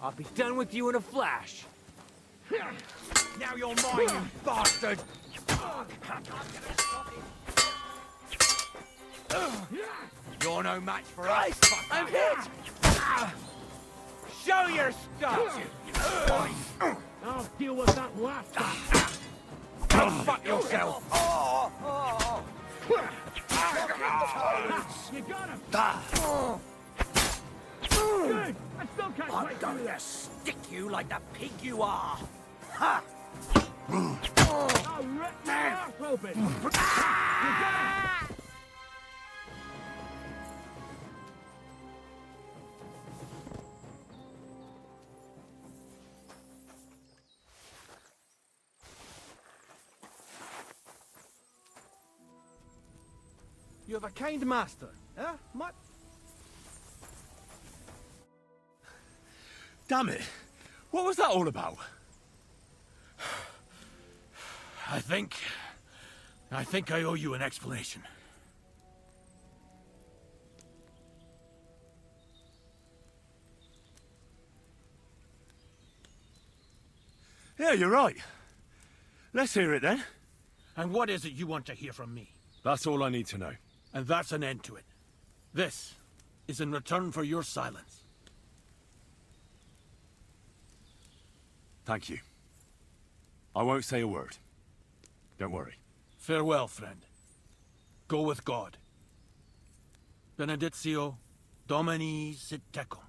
I'll be done with you in a flash. Now you're mine, you bastard! You're no match for us. I'm hit! Show your stuff! I'll deal with that last time. Go fuck yourself! You got him! Good! I still can't I'm quite going do to that. stick you like the pig you are! Ha! I'll rip your ass open! You got him! You have a kind master, eh? Damn it! What was that all about? I think I owe you an explanation. Yeah, you're right. Let's hear it then. And what is it you want to hear from me? That's all I need to know. And that's an end to it. This is in return for your silence. Thank you. I won't say a word. Don't worry. Farewell, friend. Go with God. Benedictio Domini sit tecum.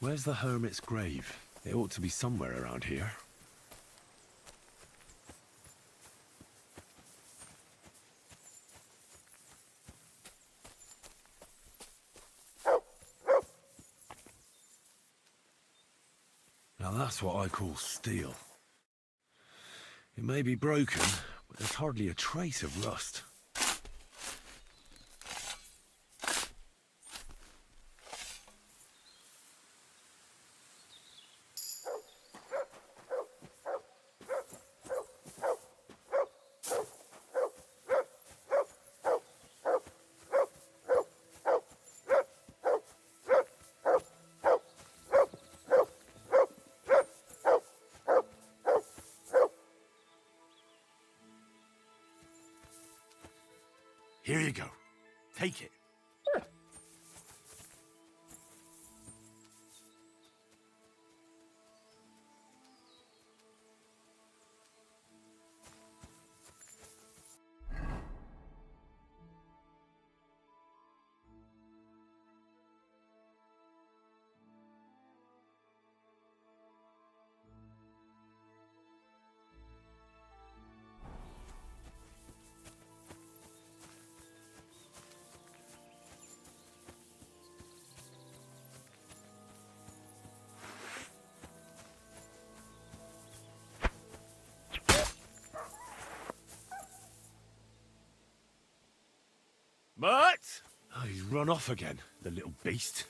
Where's the hermit's grave? It ought to be somewhere around here. Now that's what I call steel. It may be broken, but there's hardly a trace of rust. Here you go. Take it. Mutt! Oh, he's run off again, the little beast.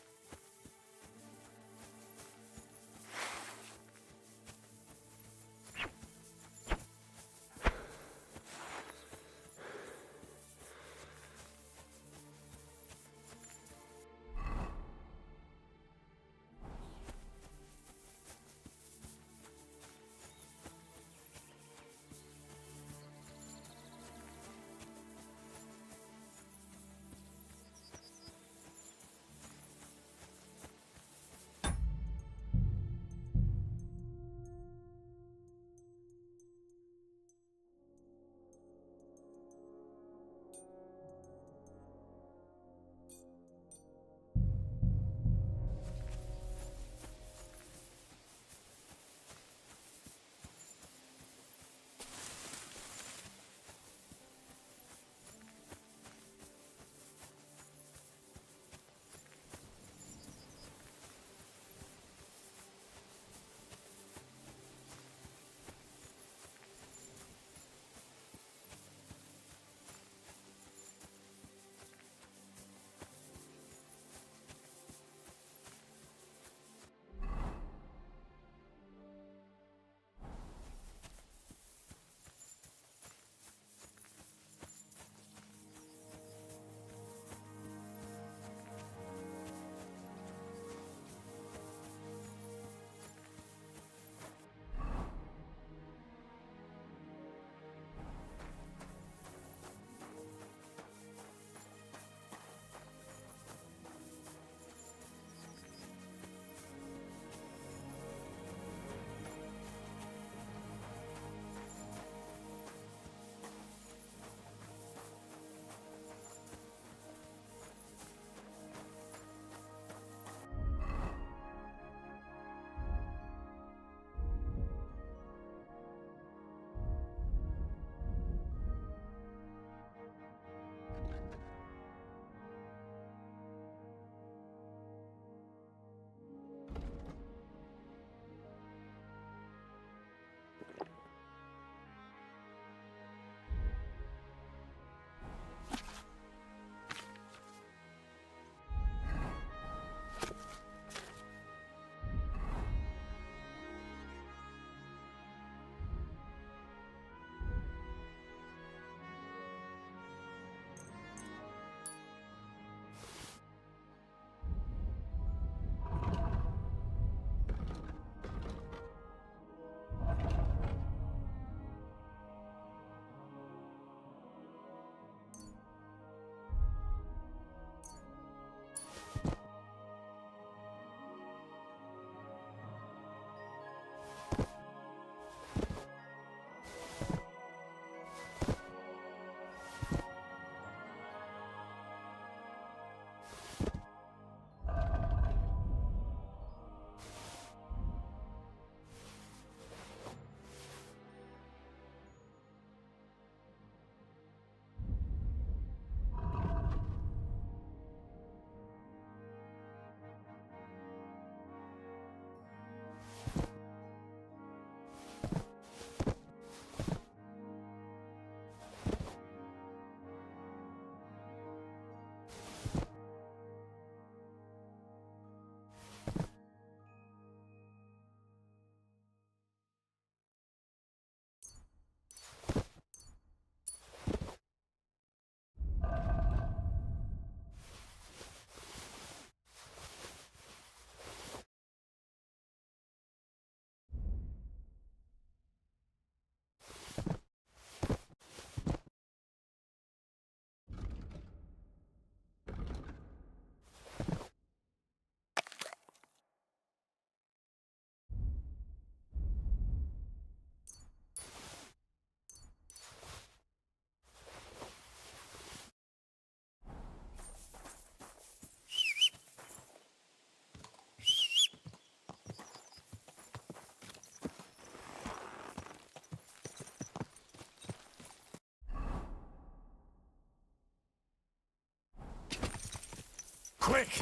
quick!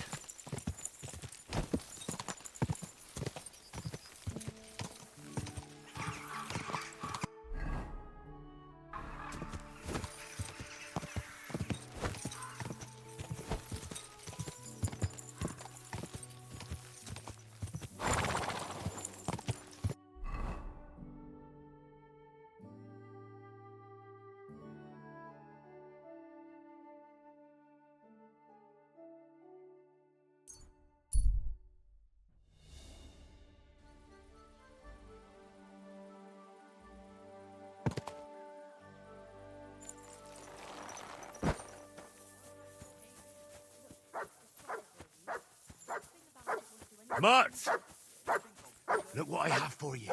Mart! Look what I have for you.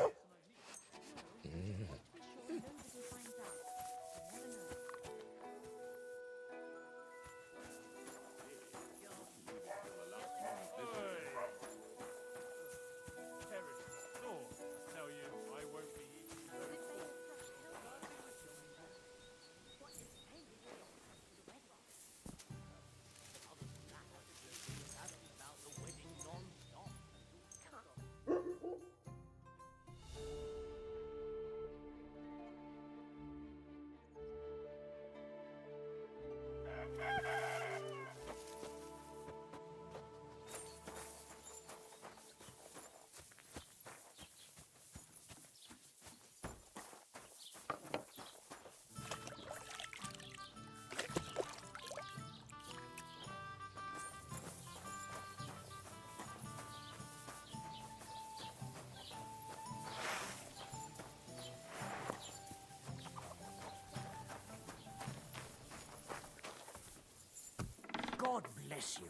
God bless you.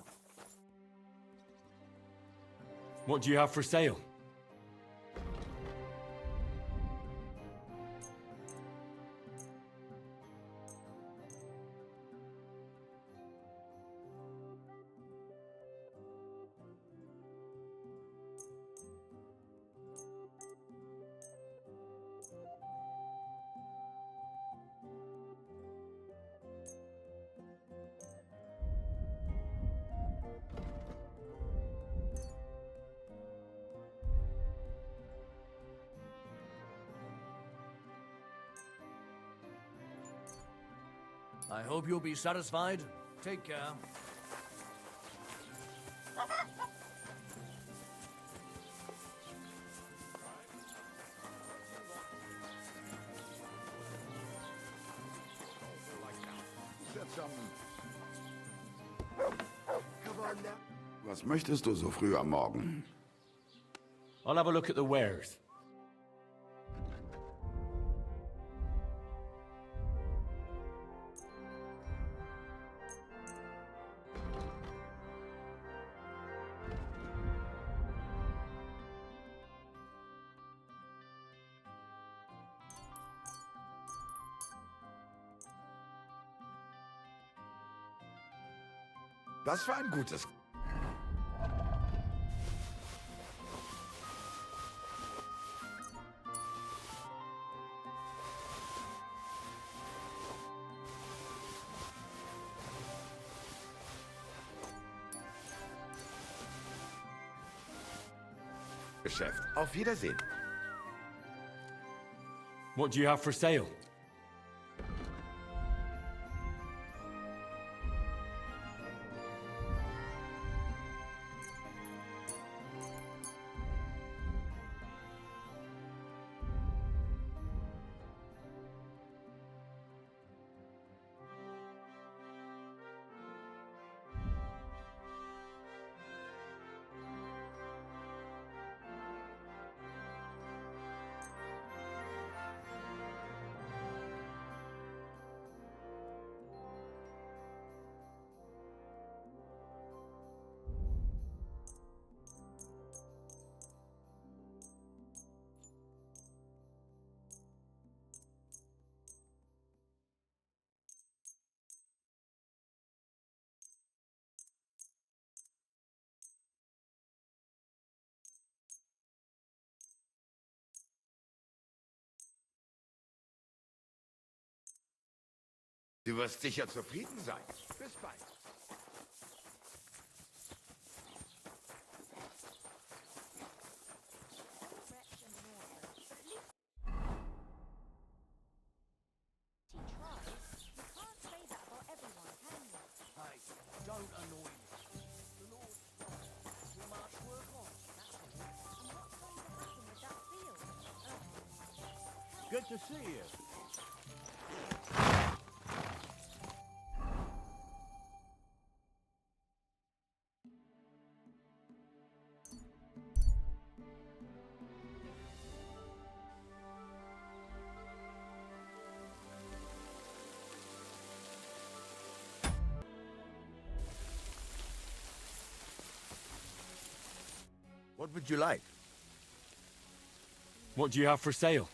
What do you have for sale? I hope you'll be satisfied. Take care. Was möchtest du so früh am Morgen? I'll have a look at the wares. Das war ein gutes... Geschäft. Auf Wiedersehen. What do you have for sale? Du wirst sicher zufrieden sein. Bis bald. Good to see you. What would you like? What do you have for sale?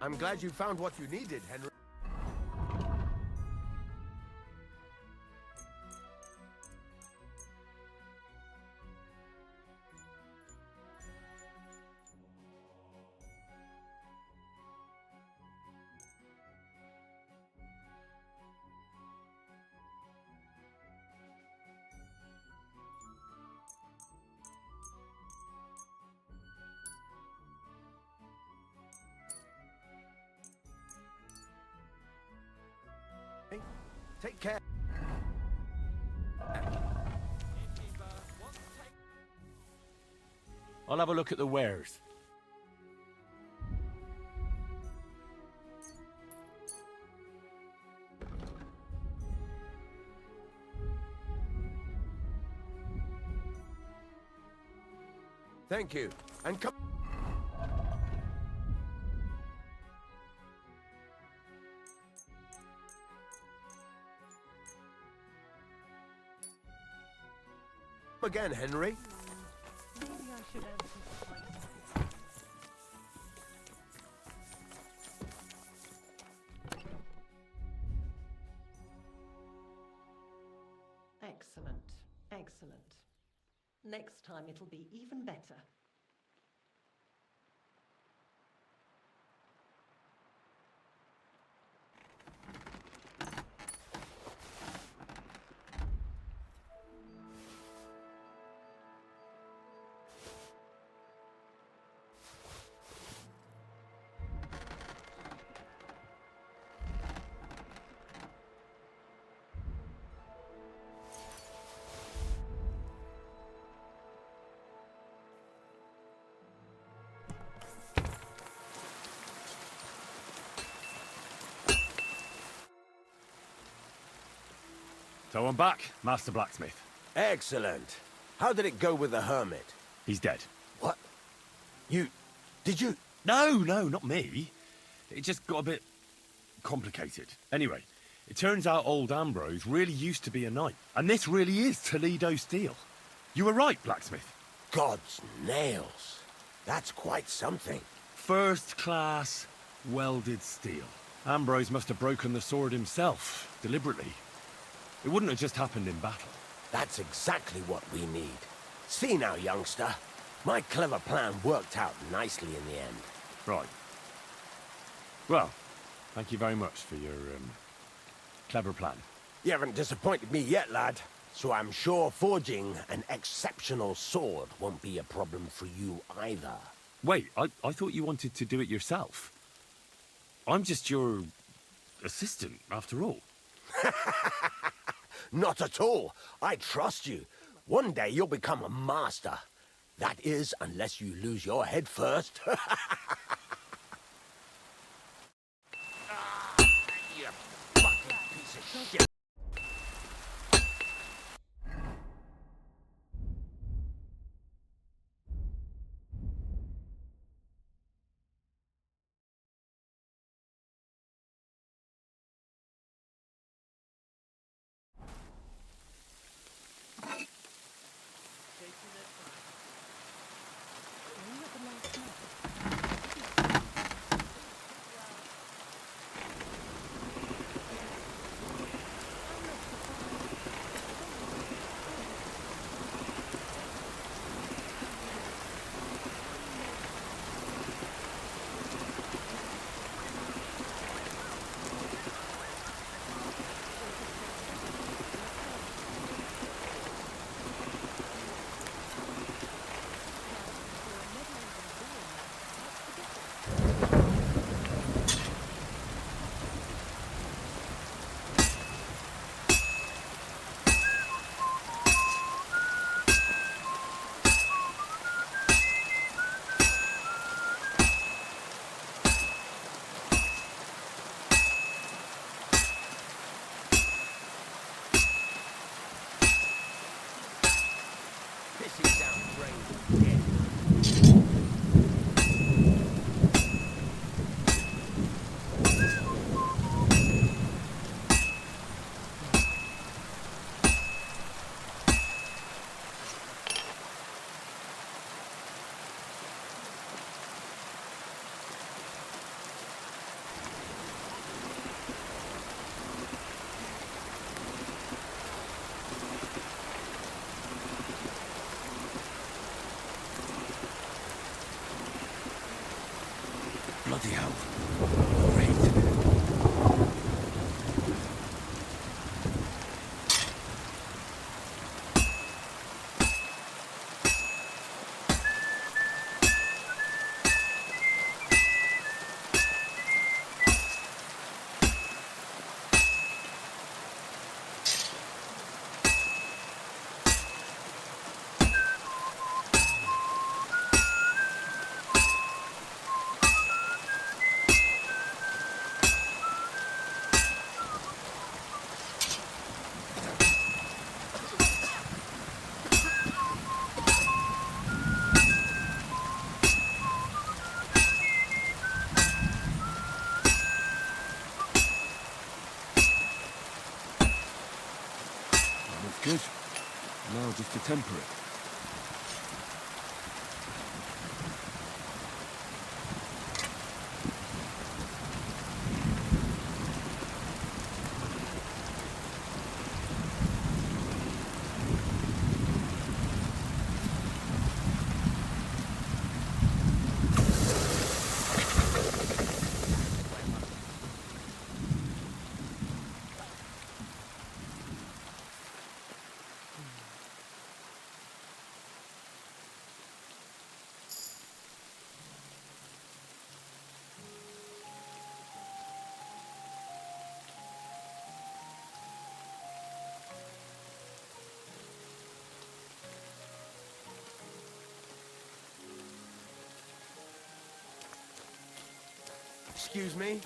I'm glad you found what you needed, Henry. Take care. I'll have a look at the wares. Thank you. And come. Again, Henry. Maybe I should anticipate. Excellent. Excellent. Next time it'll be even better. So I'm back, Master Blacksmith. Excellent. How did it go with the hermit? He's dead. What? Did you? No, not me. It just got a bit complicated. Anyway, it turns out old Ambrose really used to be a knight. And this really is Toledo steel. You were right, Blacksmith. God's nails. That's quite something. First class, welded steel. Ambrose must have broken the sword himself, deliberately. It wouldn't have just happened in battle. That's exactly what we need. See now, youngster. My clever plan worked out nicely in the end. Right. Well, thank you very much for your, clever plan. You haven't disappointed me yet, lad. So I'm sure forging an exceptional sword won't be a problem for you either. Wait, I thought you wanted to do it yourself. I'm just your assistant, after all. Not at all. I trust you. One day you'll become a master. That is, unless you lose your head first. You fucking piece of shit. Bloody hell. Overheated. Good. Now just to temper it. Excuse me?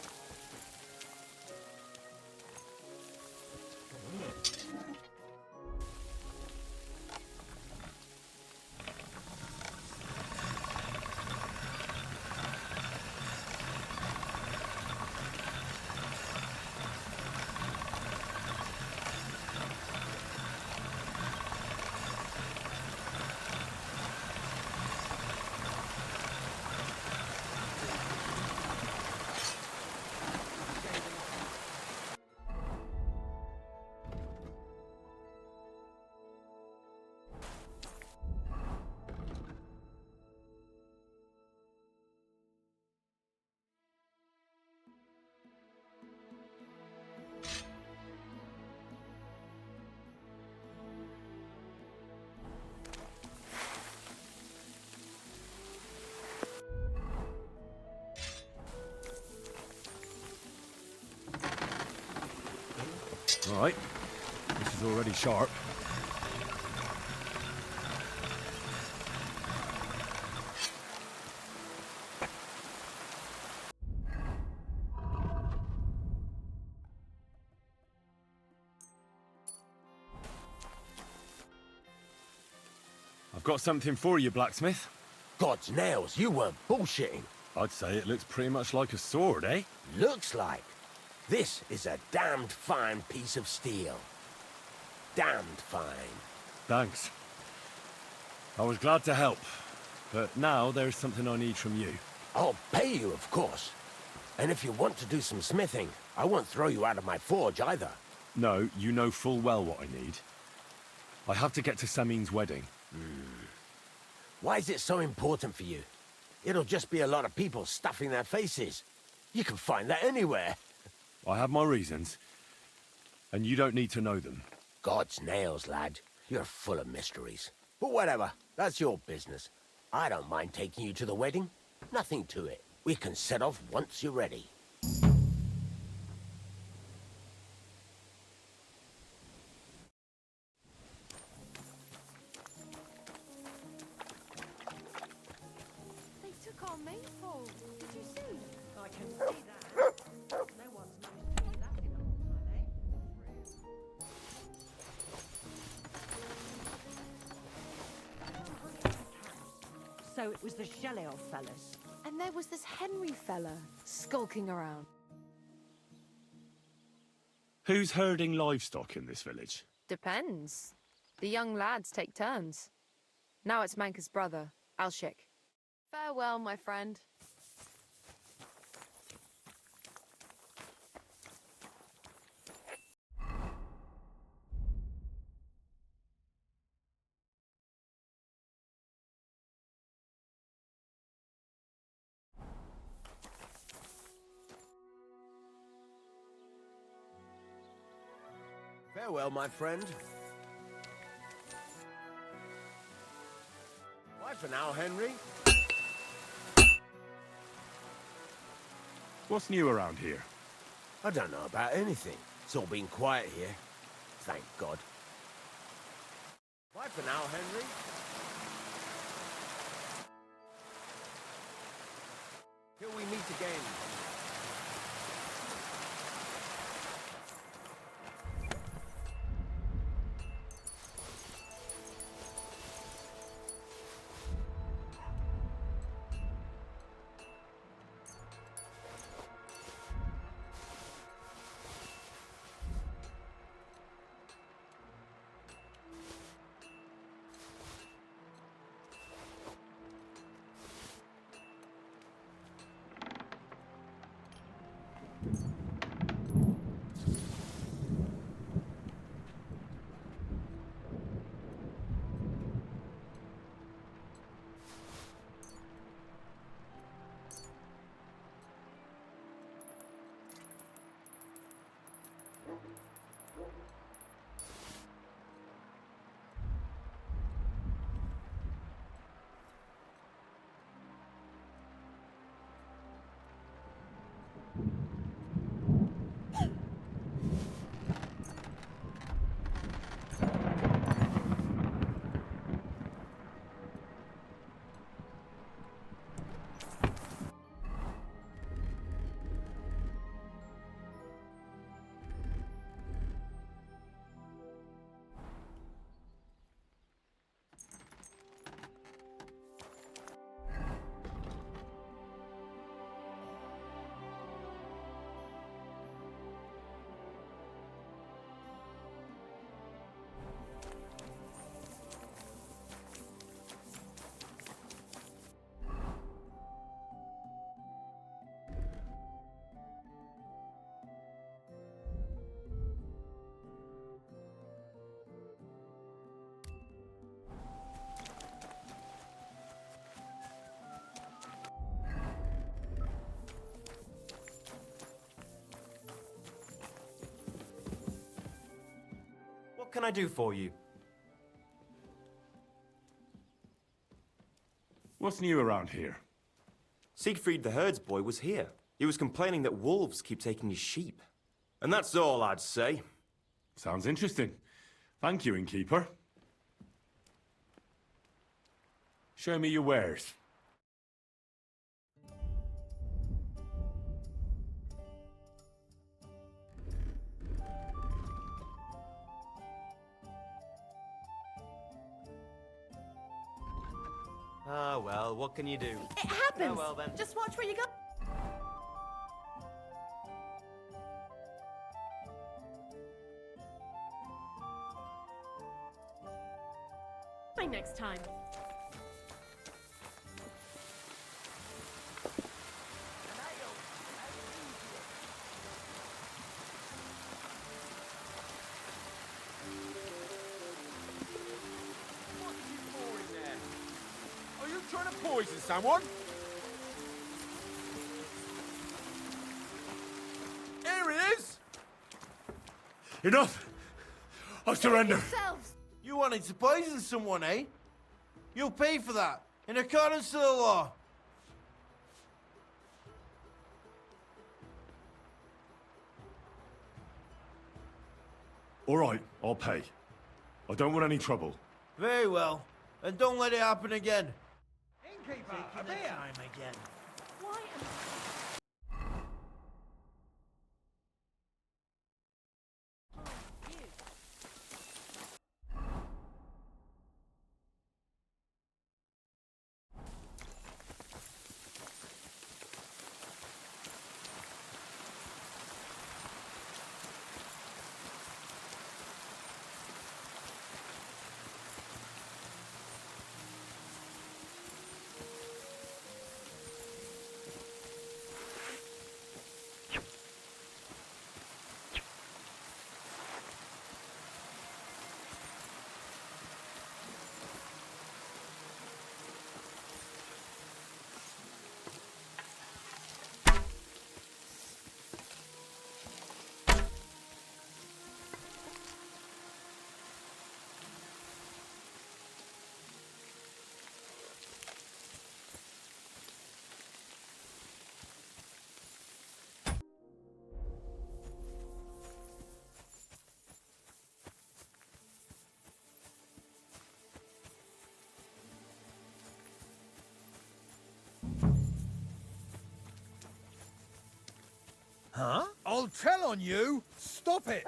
Right. This is already sharp. I've got something for you, blacksmith. God's nails, you weren't bullshitting. I'd say it looks pretty much like a sword, eh? Looks like. This is a damned fine piece of steel. Damned fine. Thanks. I was glad to help, but now there's something I need from you. I'll pay you, of course. And if you want to do some smithing, I won't throw you out of my forge either. No, you know full well what I need. I have to get to Samin's wedding. Why is it so important for you? It'll just be a lot of people stuffing their faces. You can find that anywhere. I have my reasons, and you don't need to know them. God's nails, lad. You're full of mysteries. But whatever, that's your business. I don't mind taking you to the wedding. Nothing to it. We can set off once you're ready. They took our maypole. Did you see? I can see that. No one's managed to do that in a long time, eh? So it was the Shelley fellas. And there was this Henry fella skulking around. Who's herding livestock in this village? Depends. The young lads take turns. Now it's Manca's brother, Alshik. Farewell, my friend. Farewell, my friend. Bye for now, Henry. What's new around here? I don't know about anything. It's all been quiet here. Thank God. Bye for now, Henry. Till we meet again. What can I do for you? What's new around here? Siegfried the herdsboy was here. He was complaining that wolves keep taking his sheep. And that's all I'd say. Sounds interesting. Thank you, innkeeper. Show me your wares. Ah, well, what can you do? It happens. Oh, well, then. Just watch where you go. Next time. Are you trying to poison someone? Here it is! Enough! I surrender! You wanted to poison someone, eh? You'll pay for that, in accordance to the law. All right, I'll pay. I don't want any trouble. Very well. And don't let it happen again. Innkeeper, a beer! Time again. Why am I'll tell on you! Stop it!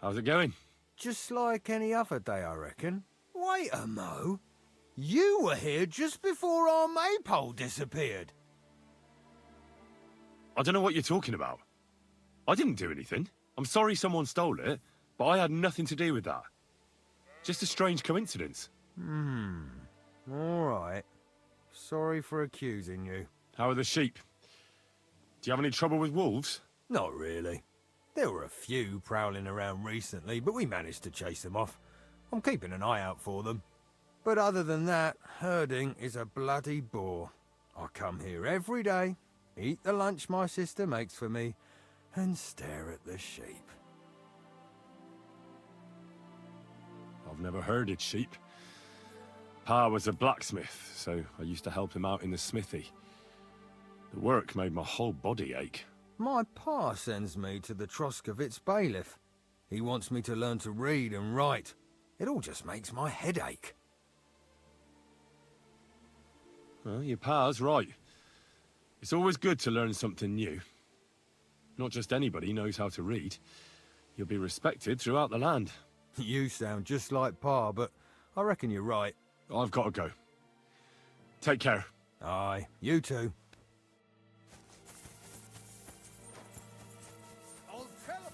How's it going? Just like any other day, I reckon. Wait a mo. You were here just before our maypole disappeared. I don't know what you're talking about. I didn't do anything. I'm sorry someone stole it, but I had nothing to do with that. Just a strange coincidence. All right. Sorry for accusing you. How are the sheep? Do you have any trouble with wolves? Not really. There were a few prowling around recently, but we managed to chase them off. I'm keeping an eye out for them. But other than that, herding is a bloody bore. I come here every day, eat the lunch my sister makes for me, and stare at the sheep. I've never herded sheep. Pa was a blacksmith, so I used to help him out in the smithy. The work made my whole body ache. My pa sends me to the Troskovitz bailiff. He wants me to learn to read and write. It all just makes my head ache. Well, your pa's right. It's always good to learn something new. Not just anybody knows how to read. You'll be respected throughout the land. You sound just like Pa, but I reckon you're right. I've got to go. Take care. Aye, you too. I'll tell him.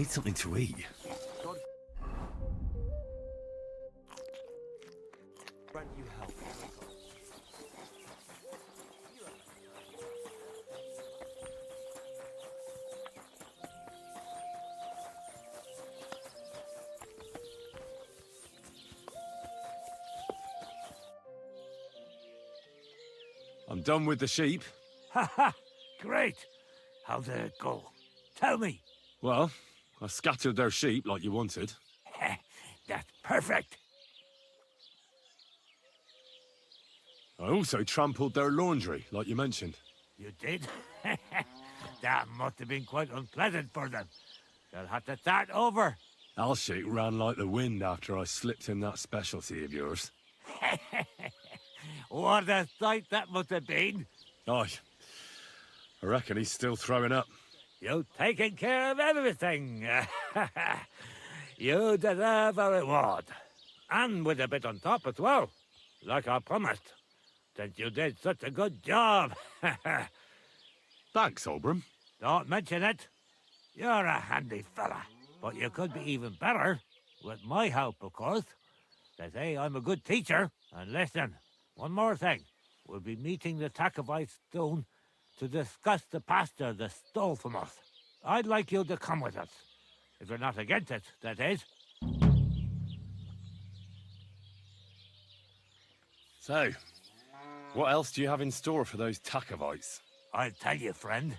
need something to eat. Grant you help. I'm done with the sheep. Ha ha! Great! How did it go? Tell me! Well, I scattered their sheep like you wanted. That's perfect! I also trampled their laundry, like you mentioned. You did? That must have been quite unpleasant for them. They'll have to start over. Alshik ran like the wind after I slipped him that specialty of yours. What a sight that must have been. Aye. I reckon he's still throwing up. You've taken care of everything. You deserve a reward. And with a bit on top as well. Like I promised. Since you did such a good job. Thanks, Oberon. Don't mention it. You're a handy fella. But you could be even better. With my help, of course. They say I'm a good teacher. And listen, one more thing. We'll be meeting the Takovites soon to discuss the pasture they stole from us. I'd like you to come with us. If you're not against it, that is. So, what else do you have in store for those Takovites? I'll tell you, friend.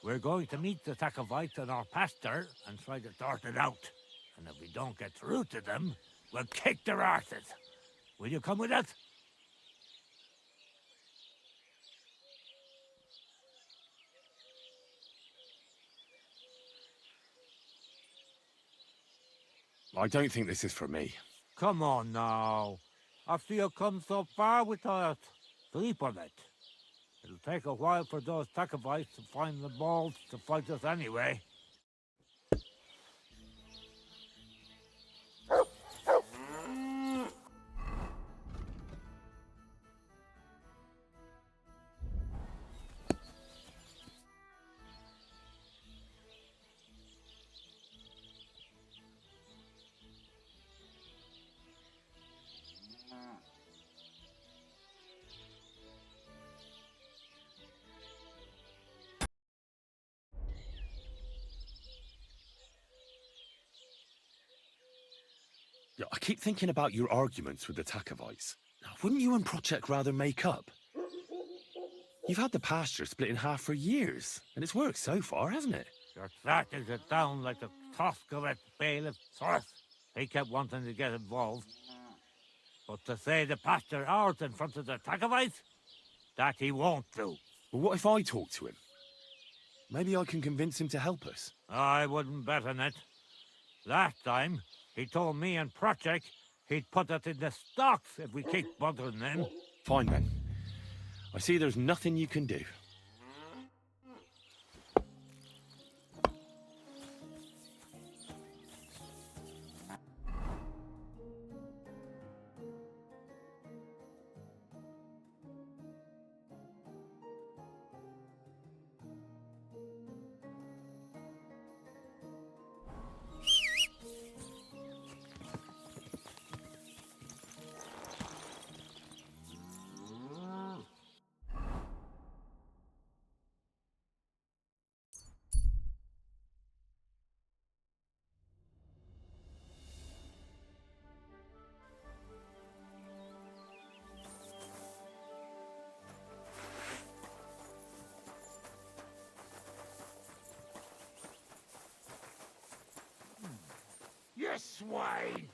We're going to meet the Takovites in our pasture and try to sort it out. And if we don't get through to them, we'll kick their arses. Will you come with us? I don't think this is for me. Come on now. After you've come so far without it, sleep on it. It'll take a while for those Takovites to find the balls to fight us anyway. Yeah, I keep thinking about your arguments with the Takovites. Wouldn't you and Project rather make up? You've had the pasture split in half for years, and it's worked so far, hasn't it? You're tracking it down like the Toscaret bailiff Thorth. He kept wanting to get involved. But to say the pasture ours in front of the Takovites, that he won't do. Well, what if I talk to him? Maybe I can convince him to help us. I wouldn't bet on it. Last time, he told me and Project he'd put it in the stocks if we keep bothering them. Fine then. I see there's nothing you can do. You swine!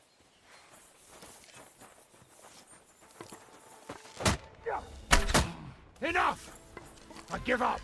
Enough! I give up!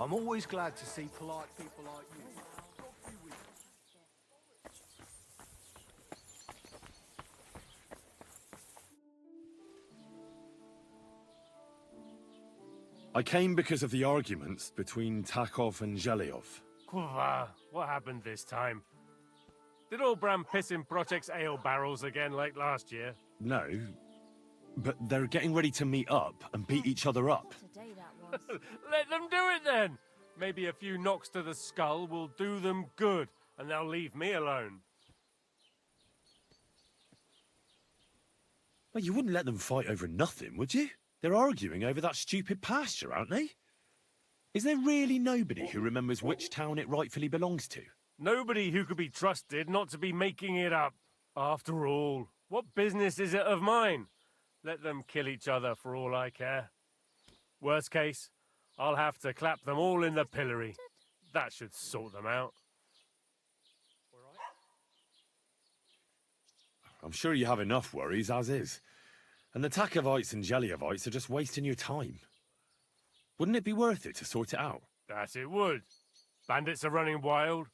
I'm always glad to see polite people like you. I came because of the arguments between Takov and Zhelyov. Kurva, what happened this time? Did old Bram piss in Project's ale barrels again like last year? No, but they're getting ready to meet up and beat each other up. Let them do it then! Maybe a few knocks to the skull will do them good, and they'll leave me alone. Well, you wouldn't let them fight over nothing, would you? They're arguing over that stupid pasture, aren't they? Is there really nobody who remembers which town it rightfully belongs to? Nobody who could be trusted not to be making it up. After all, what business is it of mine? Let them kill each other for all I care. Worst case, I'll have to clap them all in the pillory. That should sort them out. I'm sure you have enough worries as is. And the Takovites and Zhelyovites are just wasting your time. Wouldn't it be worth it to sort it out? That it would. Bandits are running wild.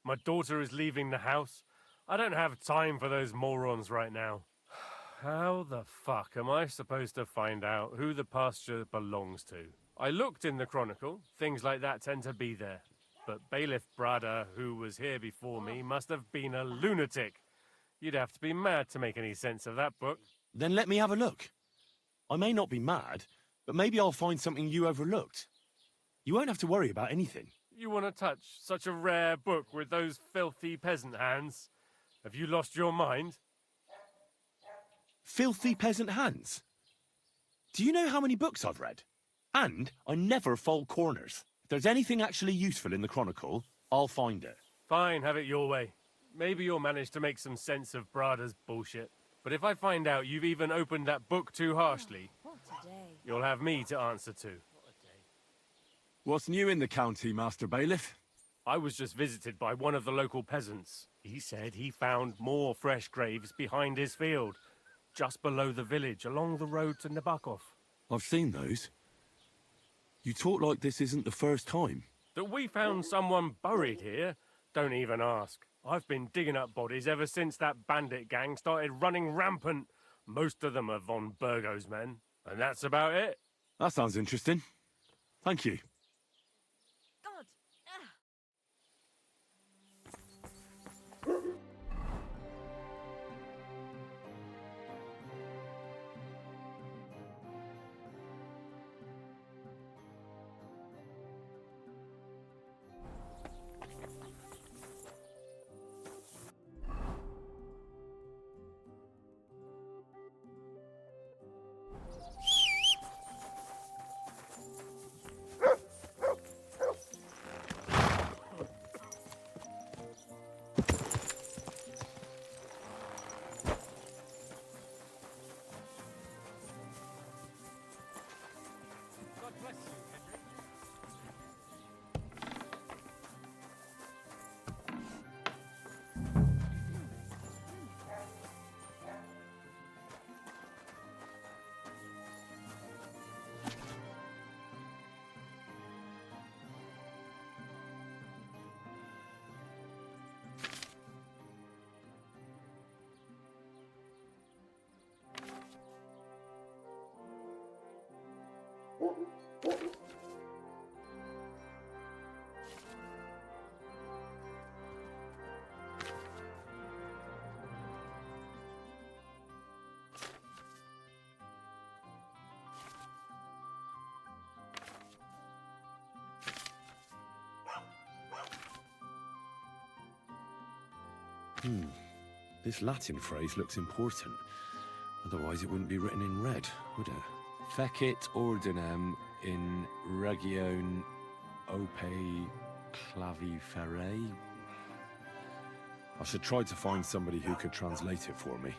My daughter is leaving the house. I don't have time for those morons right now. How the fuck am I supposed to find out who the pasture belongs to? I looked in the Chronicle. Things like that tend to be there. But Bailiff Brada, who was here before me, must have been a lunatic. You'd have to be mad to make any sense of that book. Then let me have a look. I may not be mad, but maybe I'll find something you overlooked. You won't have to worry about anything. You want to touch such a rare book with those filthy peasant hands? Have you lost your mind? Filthy peasant hands? Do you know how many books I've read? And I never fold corners. If there's anything actually useful in the Chronicle, I'll find it. Fine, have it your way. Maybe you'll manage to make some sense of Brada's bullshit. But if I find out you've even opened that book too harshly, you'll have me to answer to. What's new in the county, Master Bailiff? I was just visited by one of the local peasants. He said he found more fresh graves behind his field, just below the village, along the road to Nabokov. I've seen those. You talk like this isn't the first time. That we found someone buried here? Don't even ask. I've been digging up bodies ever since that bandit gang started running rampant. Most of them are von Burgo's men. And that's about it. That sounds interesting. Thank you. God. This Latin phrase looks important. Otherwise it wouldn't be written in red, would it? Fecit ordinem in region ope claviferae. I should try to find somebody who could translate it for me.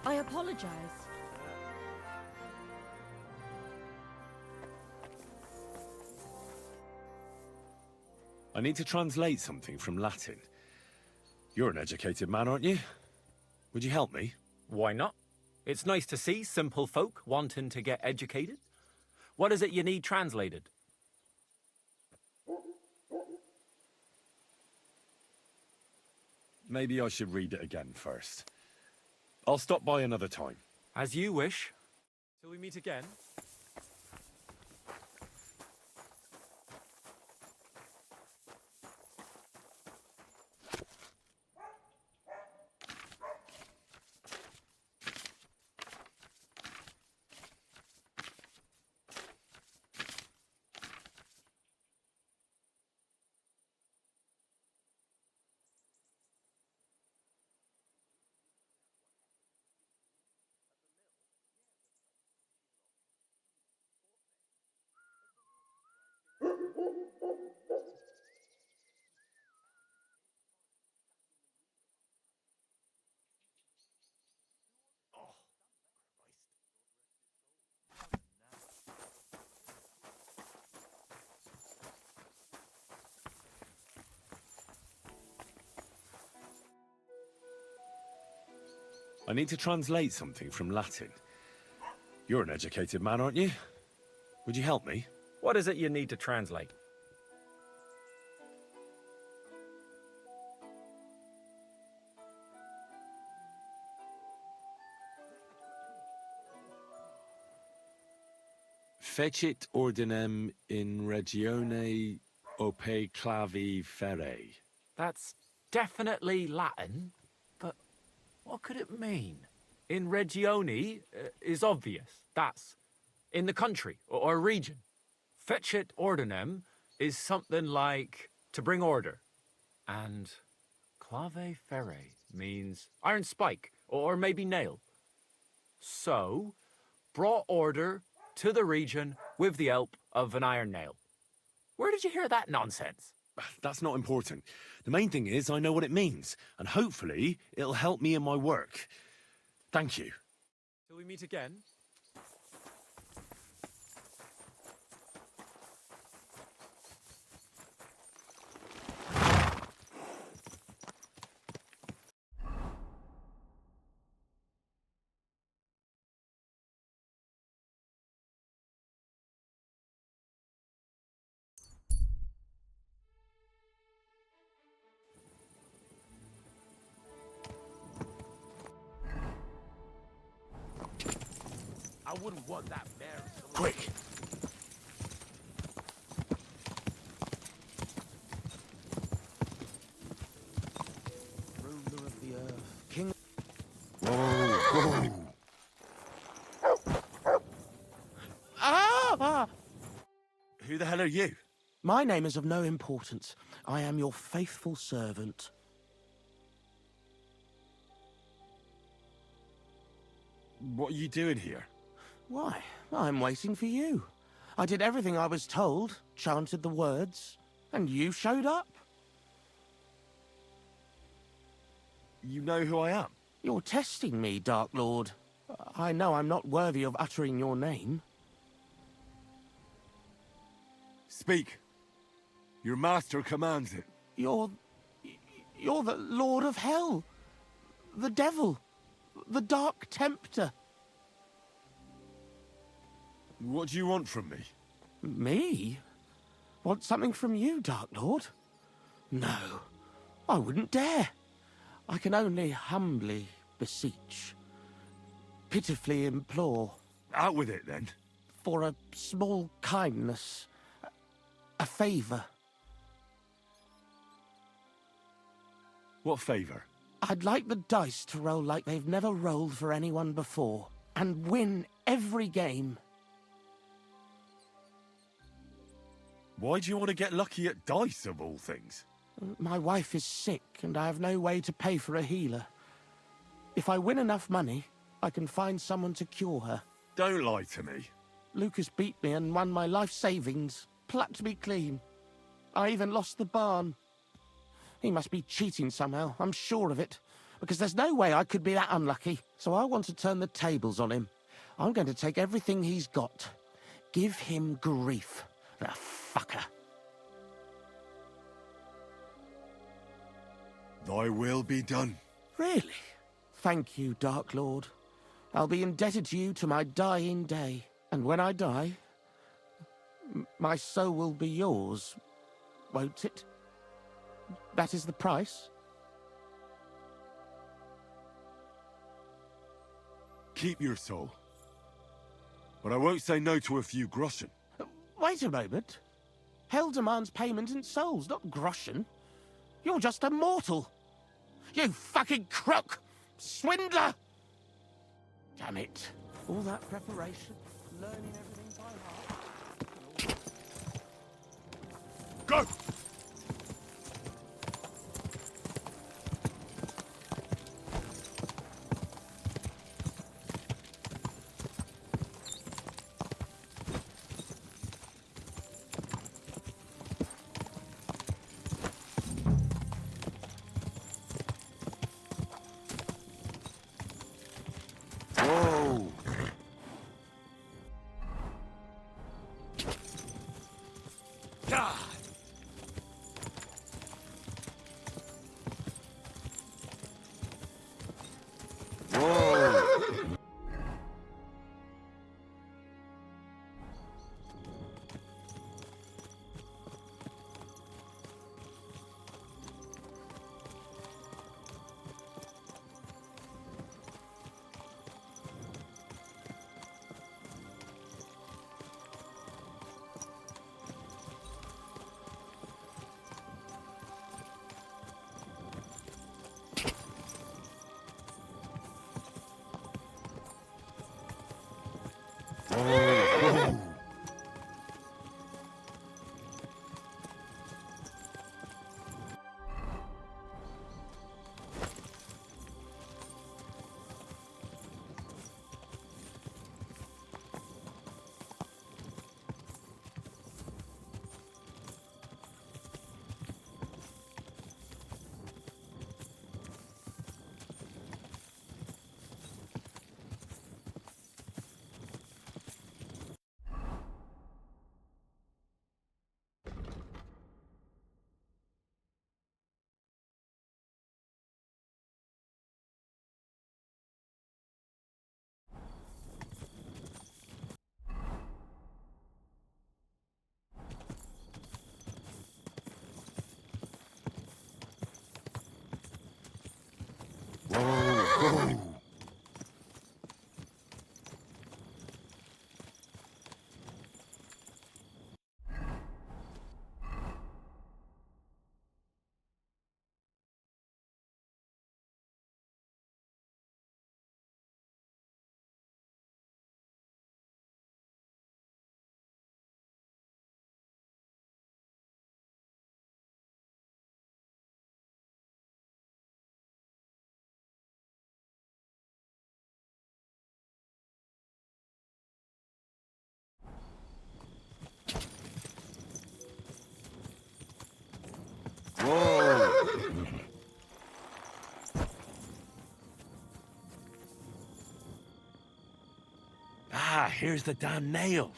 I apologize. I need to translate something from Latin. You're an educated man, aren't you? Would you help me? Why not? It's nice to see simple folk wanting to get educated. What is it you need translated? Maybe I should read it again first. I'll stop by another time. As you wish. Till we meet again. I need to translate something from Latin. You're an educated man, aren't you? Would you help me? What is it you need to translate? Fecit ordinem in regione ope clavi ferre. That's definitely Latin, but what could it mean? In regione is obvious. That's in the country or region. Fecit ordinem is something like to bring order. And clave ferre means iron spike or maybe nail. So, brought order to the region with the help of an iron nail. Where did you hear that nonsense? That's not important. The main thing is I know what it means, and hopefully it'll help me in my work. Thank you. Till we meet again. I wouldn't want that mare. Quick! Ruler of the earth, king. Whoa! Ah! Who the hell are you? My name is of no importance. I am your faithful servant. What are you doing here? Why, I'm waiting for you. I did everything I was told, chanted the words, and you showed up. You know who I am? You're testing me, Dark Lord. I know I'm not worthy of uttering your name. Speak. Your master commands it. You're the Lord of Hell. The Devil. The Dark Tempter. What do you want from me? Me? Want something from you, Dark Lord? No, I wouldn't dare. I can only humbly beseech, pitifully implore. Out with it, then. For a small kindness, a favour. What favour? I'd like the dice to roll like they've never rolled for anyone before, and win every game. Why do you want to get lucky at dice, of all things? My wife is sick, and I have no way to pay for a healer. If I win enough money, I can find someone to cure her. Don't lie to me. Lucas beat me and won my life savings, plucked me clean. I even lost the barn. He must be cheating somehow, I'm sure of it. because there's no way I could be that unlucky. So I want to turn the tables on him. I'm going to take everything he's got. Give him grief, the fucker. Thy will be done. Really? Thank you, Dark Lord. I'll be indebted to you to my dying day. And when I die, my soul will be yours, won't it? That is the price? Keep your soul. But I won't say no to a few groschen. Wait a moment. Hell demands payment in souls, not groschen. You're just a mortal. You fucking crook! Swindler! Damn it. All that preparation, learning everything by heart. Go! Ah, here's the damn nail.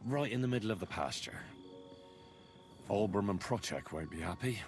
Right in the middle of the pasture. Olbram and Procek won't be happy.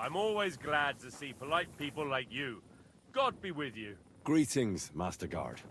I'm always glad to see polite people like you. God be with you. Greetings, Master Guard.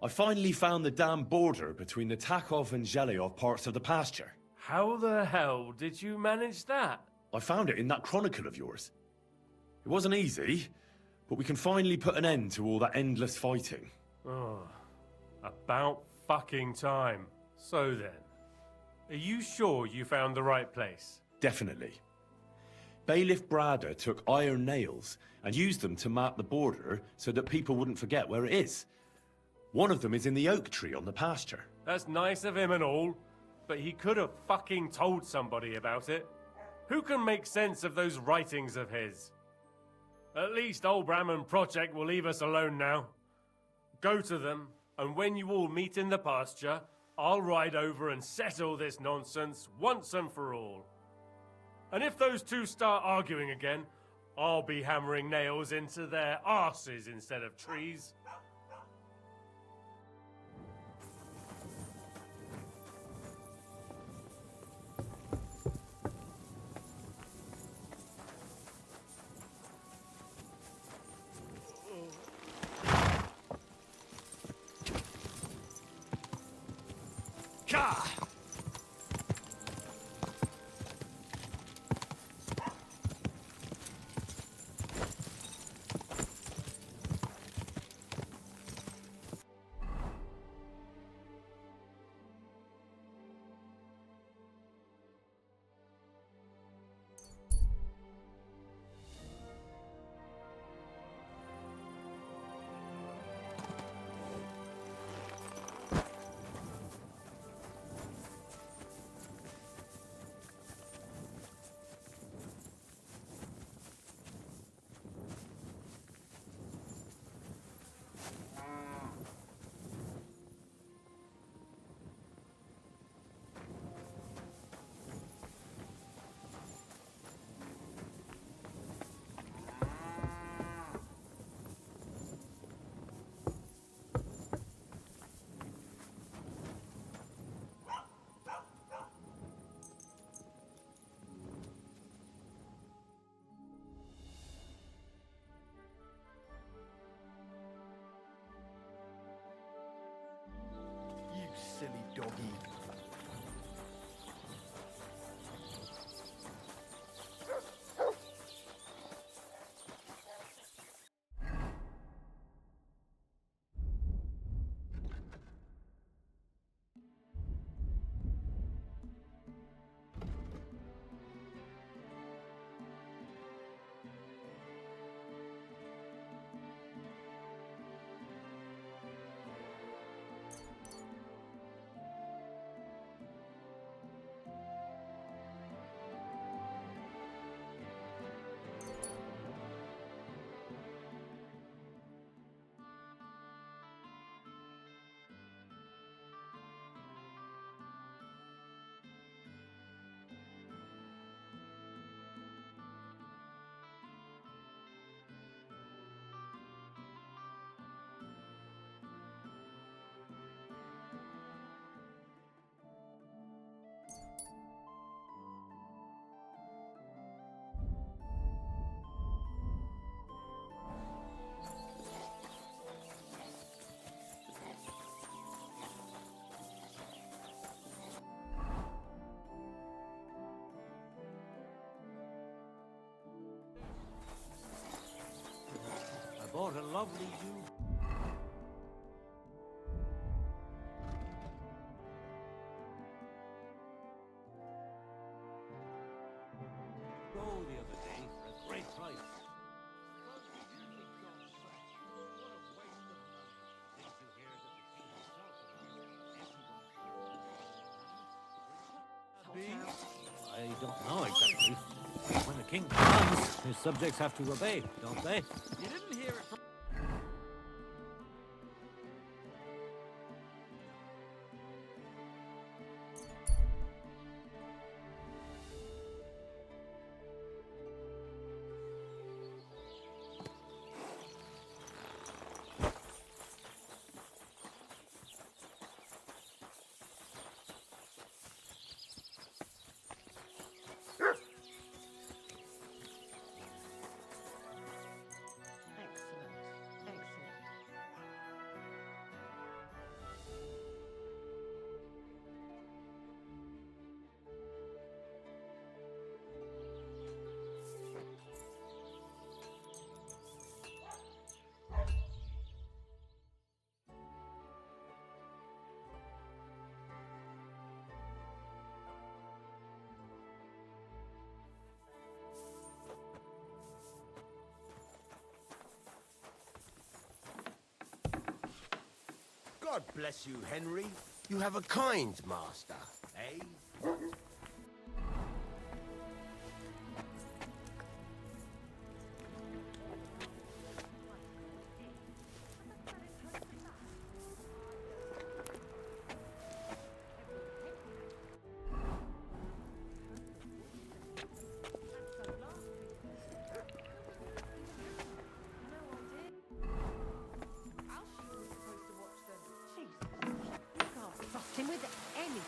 I finally found the damn border between the Takov and Zhelyov parts of the pasture. How the hell did you manage that? I found it in that chronicle of yours. It wasn't easy, but we can finally put an end to all that endless fighting. Oh, about fucking time. So then, are you sure you found the right place? Definitely. Bailiff Brada took iron nails and used them to map the border so that people wouldn't forget where it is. One of them is in the oak tree on the pasture. That's nice of him and all, but he could have fucking told somebody about it. Who can make sense of those writings of his? At least old Brahman Project will leave us alone now. Go to them, and when you all meet in the pasture, I'll ride over and settle this nonsense once and for all. And if those two start arguing again, I'll be hammering nails into their arses instead of trees. Ka! You silly doggy. Bought a lovely new... roll the other day for a great price. I don't know exactly. When the king commands, his subjects have to obey, don't they? You didn't hear it from... Excellent. God bless you, Henry. You have a kind master, eh? Trust him with anything.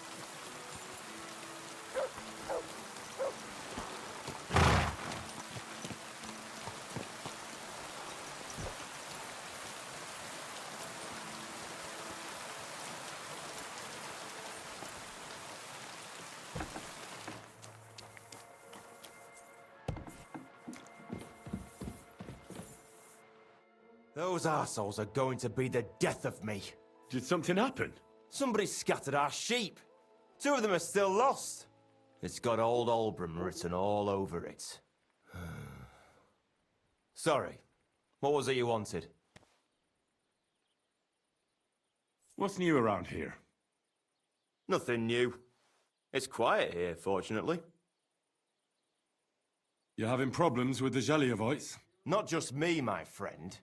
Those arseholes are going to be the death of me. Did something happen? Somebody scattered our sheep. 2 of them are still lost. It's got Old Albram written all over it. Sorry. What was it you wanted? What's new around here? Nothing new. It's quiet here, fortunately. You having problems with the Zheliovites? Not just me, my friend.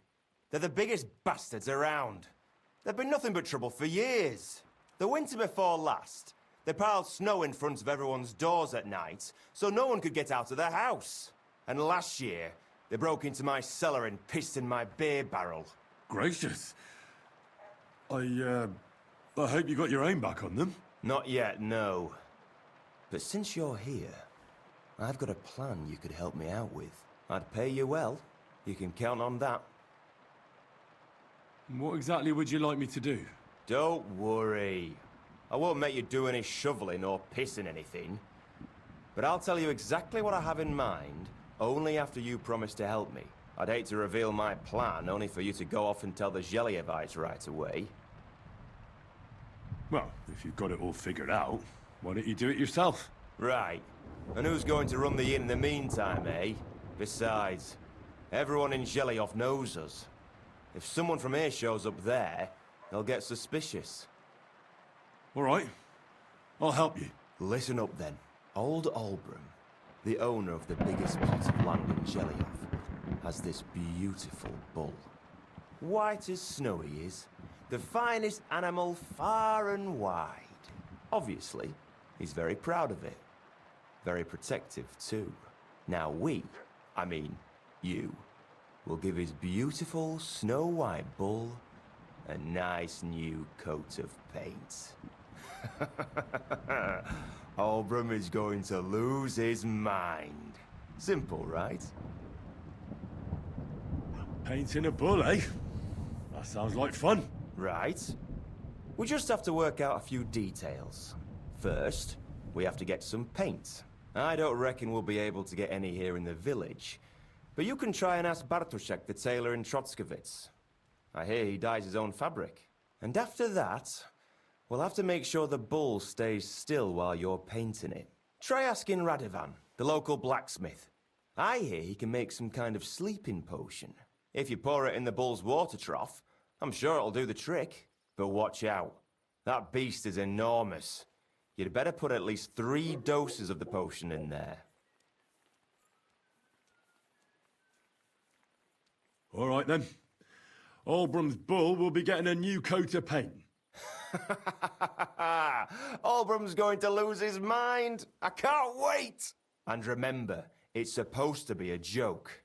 They're the biggest bastards around. They've been nothing but trouble for years. The winter before last, they piled snow in front of everyone's doors at night, so no one could get out of their house. And last year, they broke into my cellar and pissed in my beer barrel. Gracious. I hope you got your aim back on them. Not yet, no. But since you're here, I've got a plan you could help me out with. I'd pay you well. You can count on that. What exactly would you like me to do? Don't worry. I won't make you do any shoveling or pissing anything. But I'll tell you exactly what I have in mind, only after you promise to help me. I'd hate to reveal my plan, only for you to go off and tell the Zheliovites right away. Well, if you've got it all figured out, why don't you do it yourself? Right. And who's going to run the inn in the meantime, eh? Besides, everyone in Zheliov knows us. If someone from here shows up there, they'll get suspicious. All right. I'll help you. Listen up then. Old Albram, the owner of the biggest plot of land in Zheliov, has this beautiful bull. White as snow he is. The finest animal far and wide. Obviously, he's very proud of it. Very protective too. Now you, will give his beautiful snow-white bull a nice new coat of paint. Albram is going to lose his mind. Simple, right? Painting a bull, eh? That sounds like fun. Right. We just have to work out a few details. First, we have to get some paint. I don't reckon we'll be able to get any here in the village. But you can try and ask Bartoszek, the tailor in Trotskovitz. I hear he dyes his own fabric. And after that, we'll have to make sure the bull stays still while you're painting it. Try asking Radovan, the local blacksmith. I hear he can make some kind of sleeping potion. If you pour it in the bull's water trough, I'm sure it'll do the trick. But watch out. That beast is enormous. You'd better put at least 3 doses of the potion in there. All right, then. Albram's bull will be getting a new coat of paint. Albram's going to lose his mind. I can't wait. And remember, it's supposed to be a joke.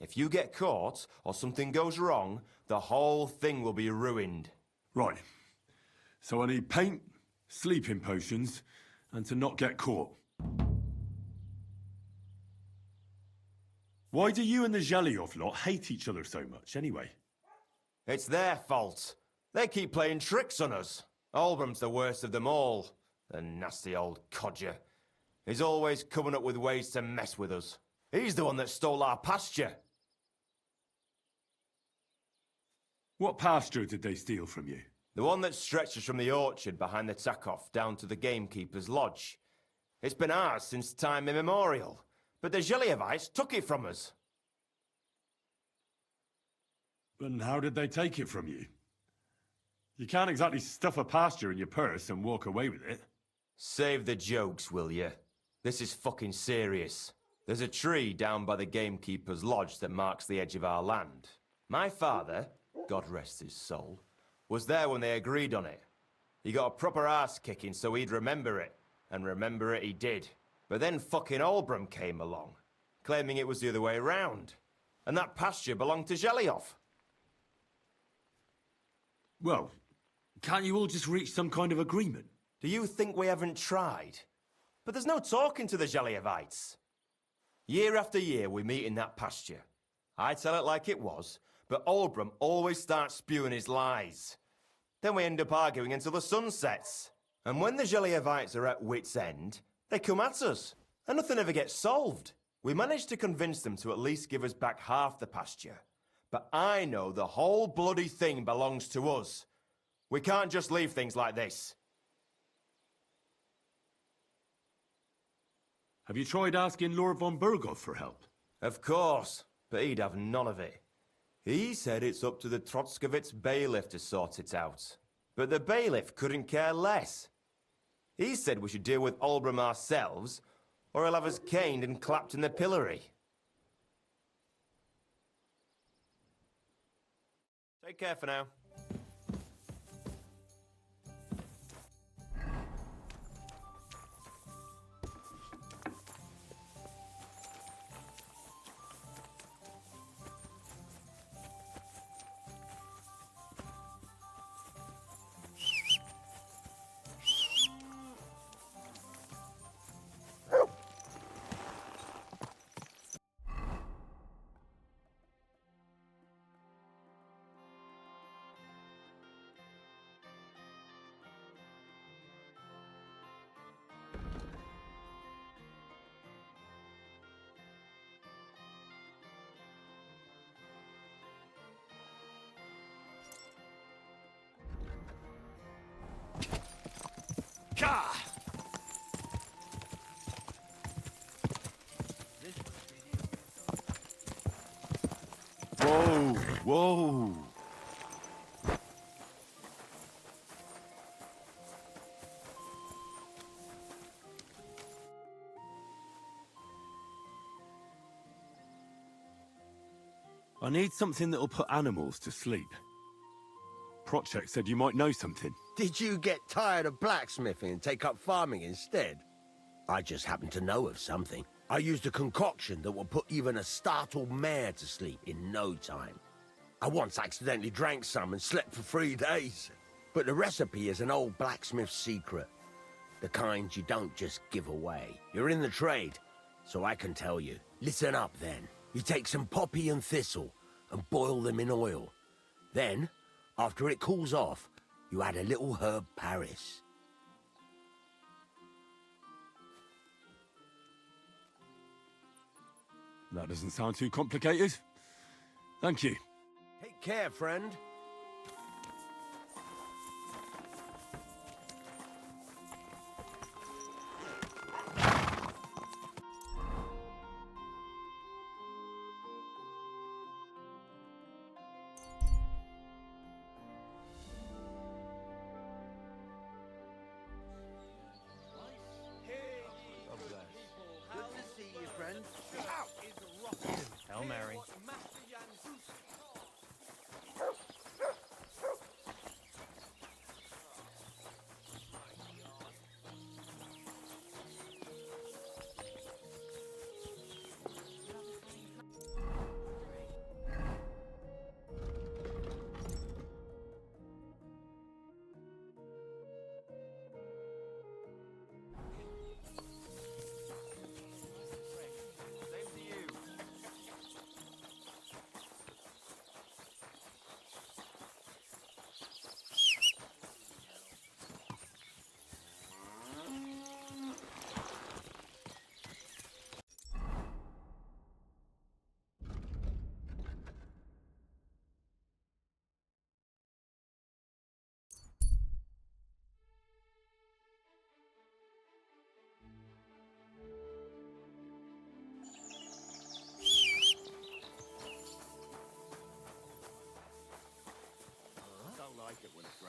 If you get caught or something goes wrong, the whole thing will be ruined. Right. So I need paint, sleeping potions, and to not get caught. Why do you and the Zheliov lot hate each other so much, anyway? It's their fault. They keep playing tricks on us. Albram's the worst of them all. The nasty old codger. He's always coming up with ways to mess with us. He's the one that stole our pasture. What pasture did they steal from you? The one that stretches from the orchard behind the Takov down to the gamekeeper's lodge. It's been ours since time immemorial, but the Zheliovites took it from us. And how did they take it from you? You can't exactly stuff a pasture in your purse and walk away with it. Save the jokes, will you? This is fucking serious. There's a tree down by the gamekeeper's lodge that marks the edge of our land. My father, God rest his soul, was there when they agreed on it. He got a proper ass kicking so he'd remember it. And remember it he did. But then fucking Olbram came along, claiming it was the other way round. And that pasture belonged to Zhelyav. Well, can't you all just reach some kind of agreement? Do you think we haven't tried? But there's no talking to the Zhelyavites. Year after year we meet in that pasture. I tell it like it was, but Olbram always starts spewing his lies. Then we end up arguing until the sun sets. And when the Zhelyavites are at wit's end, they come at us. And nothing ever gets solved. We managed to convince them to at least give us back half the pasture. But I know the whole bloody thing belongs to us. We can't just leave things like this. Have you tried asking Lord von Burgov for help? Of course, but he'd have none of it. He said it's up to the Trotskovitz bailiff to sort it out. But the bailiff couldn't care less. He said we should deal with Olbram ourselves, or he'll have us caned and clapped in the pillory. Take care for now. Whoa, whoa. I need something that'll put animals to sleep. Project said you might know something. Did you get tired of blacksmithing and take up farming instead? I just happen to know of something. I used a concoction that will put even a startled mare to sleep in no time. I once accidentally drank some and slept for 3 days. But the recipe is an old blacksmith's secret. The kind you don't just give away. You're in the trade, so I can tell you. Listen up then. You take some poppy and thistle and boil them in oil. Then, after it cools off, you add a little herb Paris. That doesn't sound too complicated. Thank you. Take care, friend. Hail Mary.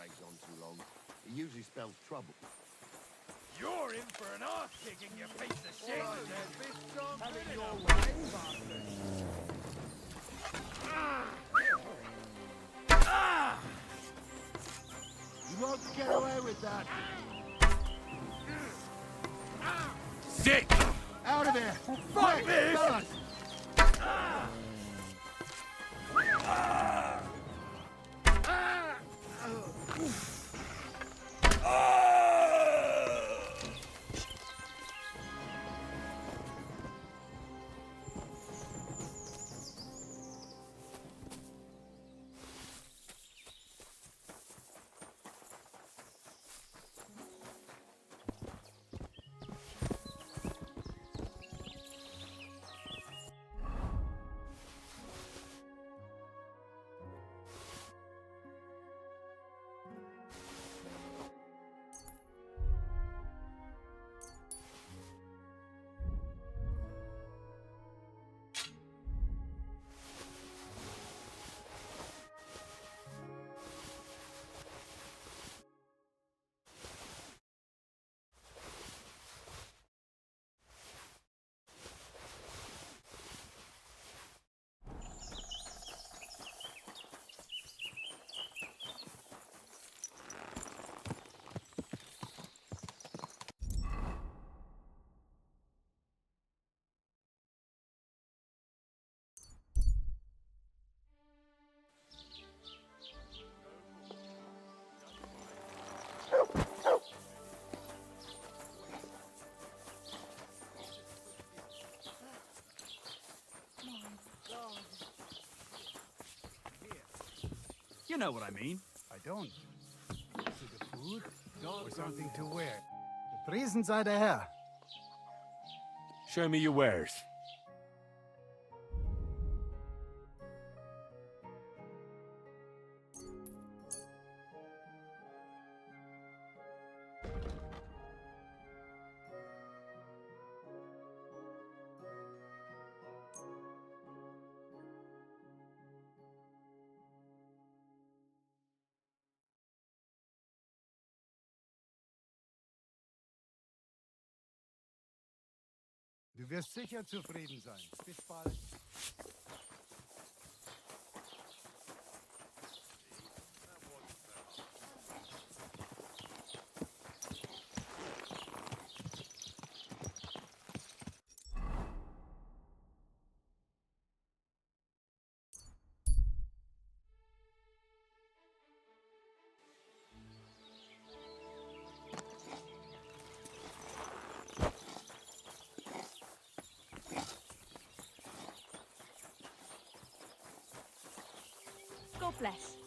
drags on too long. It usually spells trouble. You're in for an arse kicking, you piece of shit! All right, then, bitch, John, Have it get your it way, You won't get away with that. Sit! Out of here! Fuck Quick, this! fellas! You know what I mean. I don't. Is it a food or something to wear? The Friesen sei der Herr. Show me your wares. Du wirst sicher zufrieden sein. Bis bald. God bless.